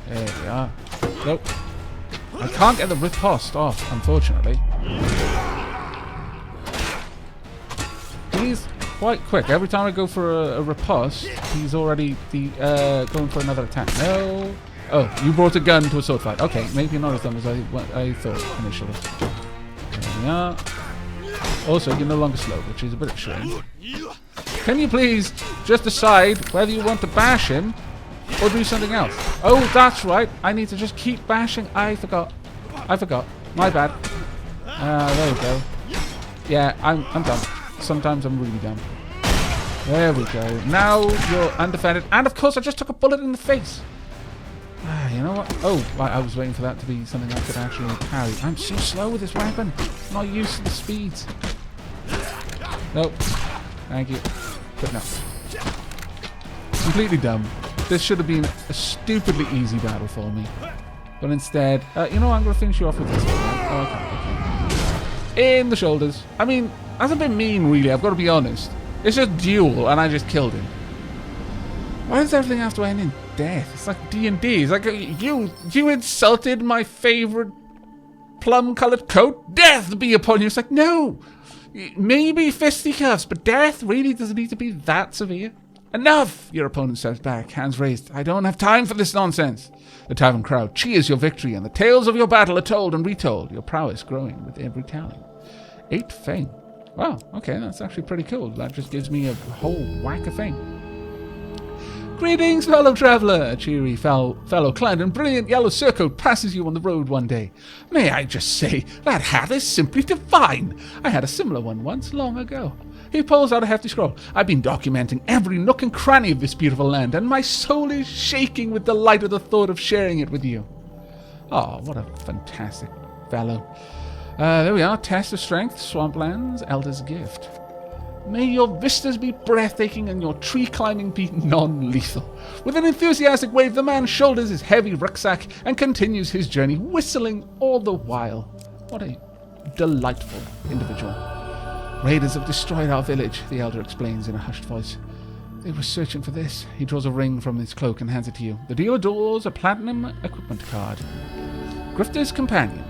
S1: There we are. Nope. I can't get the riposte off, unfortunately. He's quite quick. Every time I go for a riposte, he's already going for another attack. No. Oh, you brought a gun to a sword fight. Okay, maybe not as dumb as I thought initially. There we are. Also, you're no longer slow, which is a bit of a shame. Can you please just decide whether you want to bash him or do something else? Oh, that's right. I need to just keep bashing. I forgot. My bad. There we go. Yeah, I'm dumb. Sometimes I'm really dumb. There we go. Now you're undefended. And of course, I just took a bullet in the face. You know what? Oh, I was waiting for that to be something I could actually parry. I'm so slow with this weapon. I'm not used to the speeds. Nope. Thank you. But no. Completely dumb. This should have been a stupidly easy battle for me. But instead, you know what? I'm going to finish you off with this one. Okay. In the shoulders. I mean, that's a bit mean, really. I've got to be honest. It's just duel, and I just killed him. Why does everything have to end in death? It's like D&D. It's like, you insulted my favorite plum-colored coat? Death be upon you. It's like, no. Maybe fisticuffs, but death really doesn't need to be that severe. Enough! Your opponent steps back, hands raised. I don't have time for this nonsense. The tavern crowd cheers your victory, and the tales of your battle are told and retold, your prowess growing with every tally. 8 fame. Wow, okay, that's actually pretty cool. That just gives me a whole whack of fame. Greetings, fellow traveller! A cheery fellow clad in brilliant yellow surcoat passes you on the road one day. May I just say, that hat is simply divine! I had a similar one once, long ago. He pulls out a hefty scroll. I've been documenting every nook and cranny of this beautiful land, and my soul is shaking with delight at the thought of sharing it with you. Oh, what a fantastic fellow. There we are. Test of strength, Swamplands, Elder's Gift. May your vistas be breathtaking and your tree-climbing be non-lethal. With an enthusiastic wave, the man shoulders his heavy rucksack and continues his journey, whistling all the while. What a delightful individual. Raiders have destroyed our village, the elder explains in a hushed voice. They were searching for this. He draws a ring from his cloak and hands it to you. The dealer draws a platinum equipment card. Grifter's Companion.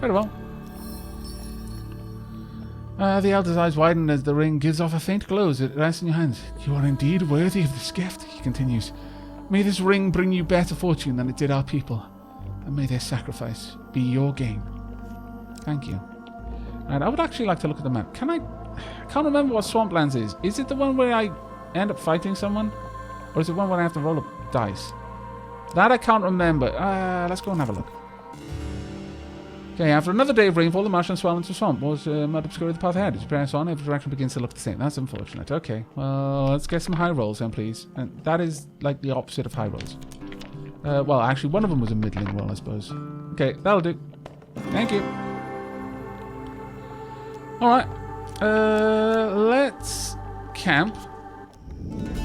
S1: Very well. The elder's eyes widen as the ring gives off a faint glow as it rests in your hands. You are indeed worthy of this gift, he continues. May this ring bring you better fortune than it did our people, and may their sacrifice be your gain. Thank you. And I would actually like to look at the map. I can't remember what Swamplands is. Is it the one where I end up fighting someone? Or is it one where I have to roll up dice? That I can't remember. Let's go and have a look. Okay, after another day of rainfall, the marshlands swell into a swamp. Was mud obscured the path ahead. As you press on, every direction begins to look the same. That's unfortunate. Okay, well, let's get some high rolls then, please. And that is like the opposite of high rolls. Well, actually, one of them was a middling roll, I suppose. Okay, that'll do. Thank you. Alright. Let's camp.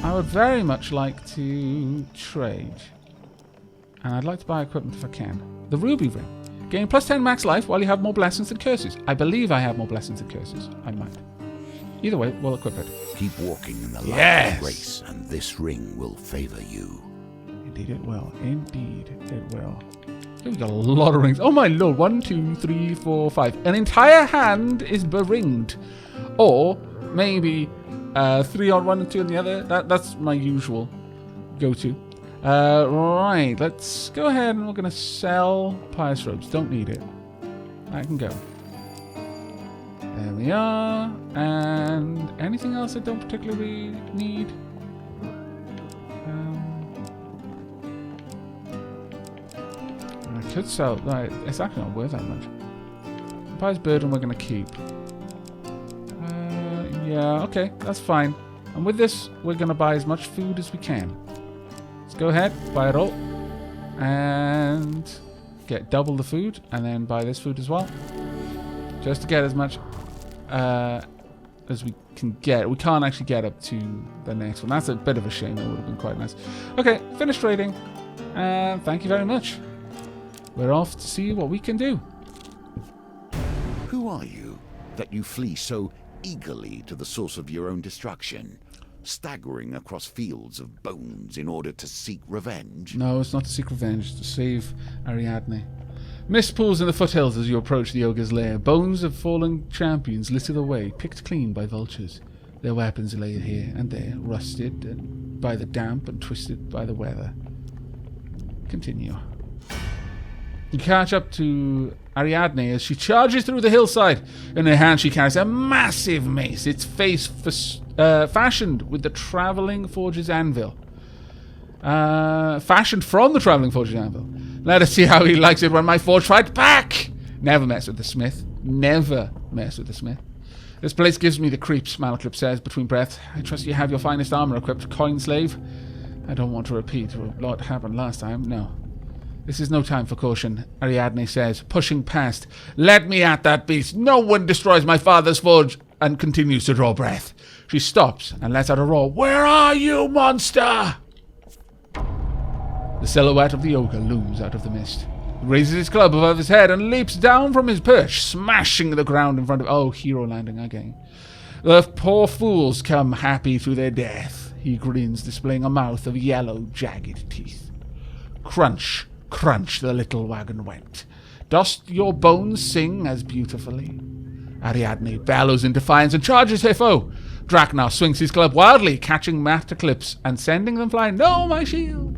S1: I would very much like to trade. And I'd like to buy equipment if I can. The Ruby Ring. Gain plus 10 max life while you have more blessings than curses. I believe I have more blessings than curses. I might. Either way, we'll equip it.
S2: Keep walking in the light of grace, and this ring will favor you.
S1: Indeed it will. Indeed it will. Here we got a lot of rings. Oh my lord. 1, 2, 3, 4, 5. An entire hand is beringed. Or maybe 3 on one and 2 on the other. That's my usual go-to. Right, let's go ahead and we're going to sell pious robes. Don't need it. I can go. There we are. And anything else I don't particularly need? I could sell. Right, it's actually not worth that much. Pious burden we're going to keep. Yeah, okay, that's fine. And with this, we're going to buy as much food as we can. Let's go ahead, buy it all, and get double the food, and then buy this food as well, just to get as much as we can get. We can't actually get up to the next one. That's a bit of a shame. That would have been quite nice. Okay, finished trading, and thank you very much. We're off to see what we can do.
S2: Who are you that you flee so eagerly to the source of your own destruction? Staggering across fields of bones in order to seek revenge?
S1: No, it's not to seek revenge, to save Ariadne. Mist pools in the foothills as you approach the ogre's lair. Bones of fallen champions littered away, picked clean by vultures. Their weapons lay here and there, rusted by the damp and twisted by the weather. Continue. You catch up to Ariadne as she charges through the hillside. In her hand she carries a massive mace, its face fashioned with the Travelling Forge's anvil. Fashioned from the Travelling Forge's anvil. Let us see how he likes it when my forge fight back! Never mess with the smith. Never mess with the smith. This place gives me the creeps, Malaclip says between breaths. I trust you have your finest armor equipped, coin slave. I don't want to repeat what happened last time, no. This is no time for caution, Ariadne says, pushing past. Let me at that beast. No one destroys my father's forge, and continues to draw breath. She stops and lets out a roar. Where are you, monster? The silhouette of the ogre looms out of the mist. He raises his club above his head and leaps down from his perch, smashing the ground in front of... Oh, hero landing again. The poor fools come happy through their death. He grins, displaying a mouth of yellow, jagged teeth. Crunch. Crunch, the little wagon went. Dost your bones sing as beautifully? Ariadne bellows in defiance and charges her foe. Draknar swings his club wildly, catching matter clips and sending them flying. No, my shield!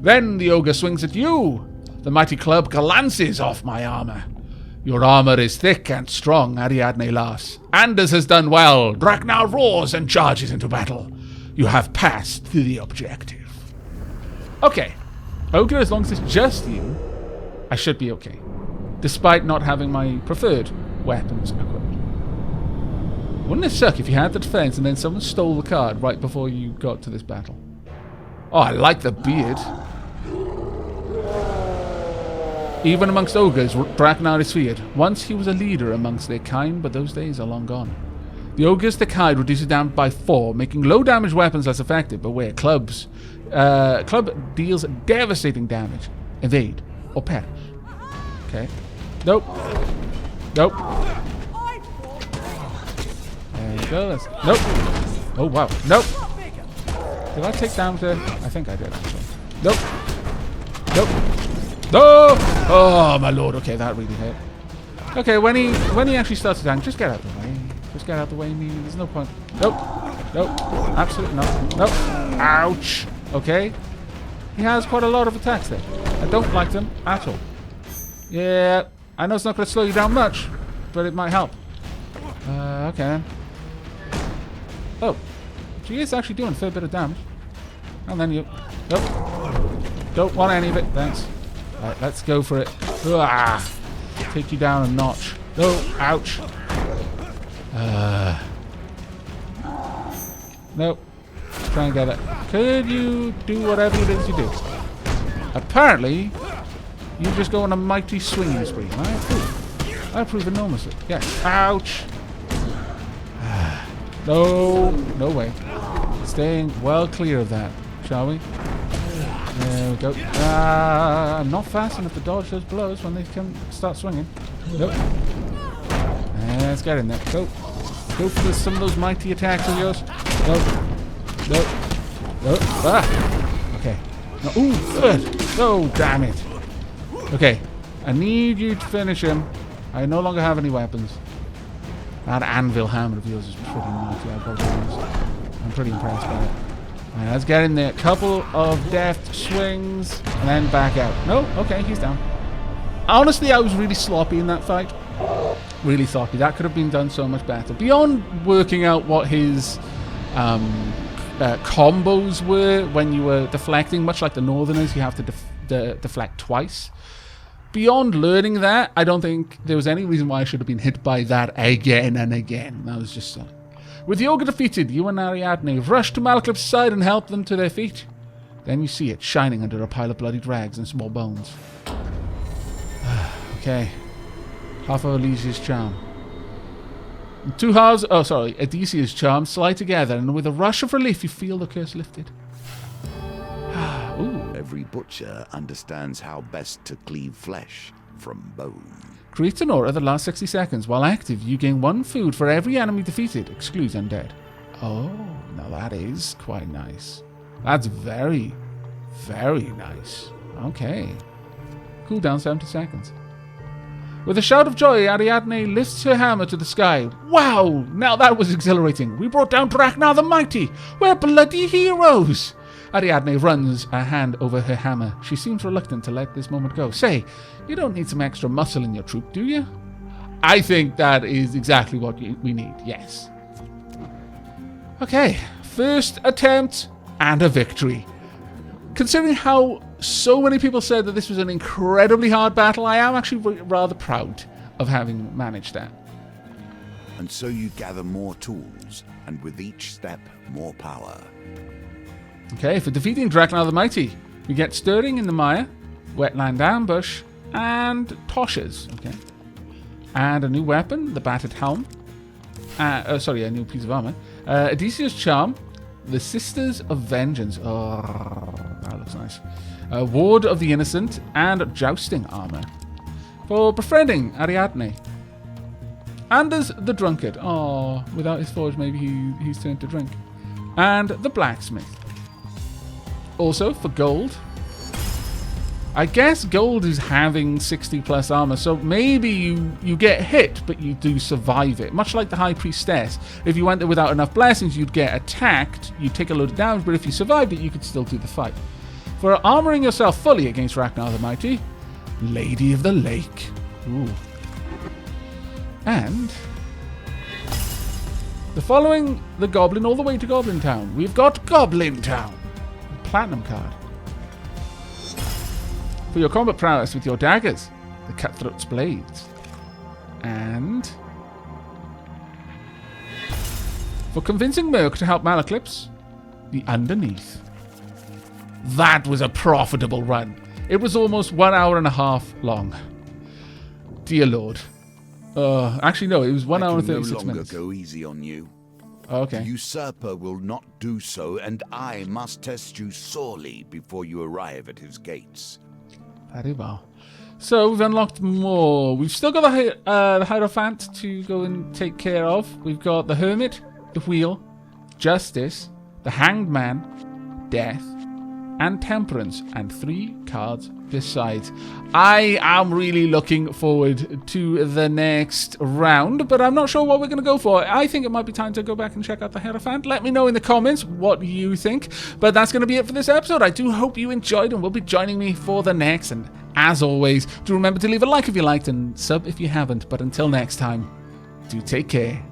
S1: Then the ogre swings at you. The mighty club glances off my armor. Your armor is thick and strong, Ariadne laughs. Anders has done well. Draknar roars and charges into battle. You have passed the objective. Okay. Ogre, as long as it's just you, I should be okay. Despite not having my preferred weapons equipped. Wouldn't it suck if you had the defense and then someone stole the card right before you got to this battle? Oh, I like the beard. Even amongst ogres, Ragnar is feared. Once he was a leader amongst their kind, but those days are long gone. The ogre's Decide reduces damage by 4, making low damage weapons less effective. Beware, clubs. Club deals devastating damage. Evade or perish. Okay. Nope. Nope. There we go. Let's, nope. Oh, wow. Nope. Did I take damage there? I think I did, actually. Nope. Nope. No! Oh, my lord. Okay, that really hit. Okay, when he actually starts attacking, just get out of the way. Just get out of the way. There's no point. Nope. Nope. Absolutely not. Nope. Ouch. Okay. He has quite a lot of attacks there. I don't like them at all. Yeah. I know it's not going to slow you down much, but it might help. Okay then. Oh. She is actually doing a fair bit of damage. And then you... Nope. Don't want any of it. Thanks. Right, let's go for it. Ah, take you down a notch. Oh, ouch. Nope. Try and get it. Could you do whatever it is you do? Apparently, you just go on a mighty swinging spree. I approve. I approve enormously. Yes. Ouch. No. No way. Staying well clear of that, shall we? There we go. I'm not fast enough to dodge those blows when they start swinging. Nope. Let's get in there. Go. Go for some of those mighty attacks of yours. Nope. Nope. Nope. Ah. Okay. No. Ooh, good. Oh, damn it. Okay. I need you to finish him. I no longer have any weapons. That anvil hammer of yours is pretty mighty, I've got to be honest. I'm pretty impressed by it. Right, let's get in there. Couple of deft swings and then back out. No? Okay, he's down. Honestly, I was really sloppy in that fight. Really sloppy. That could have been done so much better. Beyond working out what his combos were when you were deflecting, much like the Northerners, you have to deflect twice. Beyond learning that, I don't think there was any reason why I should have been hit by that again and again. That was just silly. With the ogre defeated, you and Ariadne rush to Malclip's side and help them to their feet. Then you see it shining under a pile of bloodied rags and small bones. Okay. Half of Elysia's charm. Two halves, Odysseus' charm slide together, and with a rush of relief, you feel the curse lifted. Ooh.
S2: Every butcher understands how best to cleave flesh from bone.
S1: Create an aura that lasts 60 seconds. While active, you gain 1 food for every enemy defeated. Excludes undead. Oh, now that is quite nice. That's very, very nice. Okay. Cooldown 70 seconds. With a shout of joy, Ariadne lifts her hammer to the sky. Wow! Now that was exhilarating. We brought down Ragnar the Mighty. We're bloody heroes! Ariadne runs a hand over her hammer. She seems reluctant to let this moment go. Say, you don't need some extra muscle in your troop, do you? I think that is exactly what we need, yes. Okay, first attempt and a victory. Considering how so many people said that this was an incredibly hard battle, I am actually rather proud of having managed that.
S2: And so you gather more tools, and with each step, more power.
S1: Okay, for defeating Ragnar the Mighty, we get Stirring in the Mire, Wetland Ambush, and Toshes. Okay. And a new weapon, the Battered Helm. A new piece of armor. Odysseus' Charm, the Sisters of Vengeance. Oh, that looks nice. Ward of the Innocent, and Jousting Armor. For befriending Ariadne. Anders the Drunkard. Oh, without his forge, maybe he's turned to drink. And the Blacksmith. Also, for gold, I guess gold is having 60 plus armor, so maybe you get hit, but you do survive it. Much like the High Priestess. If you went there without enough blessings, you'd get attacked, you'd take a load of damage, but if you survived it, you could still do the fight. For armoring yourself fully against Ragnar the Mighty, Lady of the Lake. Ooh. And The following the Goblin all the way to Goblin Town. We've got Goblin Town. A platinum card. For your combat prowess with your daggers, the Cutthroat's Blades. And for convincing Merc to help Malaclips, the Underneath. That was a profitable run. It was almost 1 hour and a half long. Dear Lord. Actually, no, it was 1 hour and 36 minutes.
S2: No longer go easy on you.
S1: Okay.
S2: The usurper will not do so, and I must test you sorely before you arrive at his gates.
S1: Very well. So we've unlocked more. We've still got the Hierophant to go and take care of. We've got the Hermit, the Wheel, Justice, the Hanged Man, Death, and Temperance, and 3 cards besides. I am really looking forward to the next round, but I'm not sure what we're going to go for. I think it might be time to go back and check out the Hierophant. Let me know in the comments what you think. But that's going to be it for this episode. I do hope you enjoyed and will be joining me for the next. And as always, do remember to leave a like if you liked and sub if you haven't. But until next time, do take care.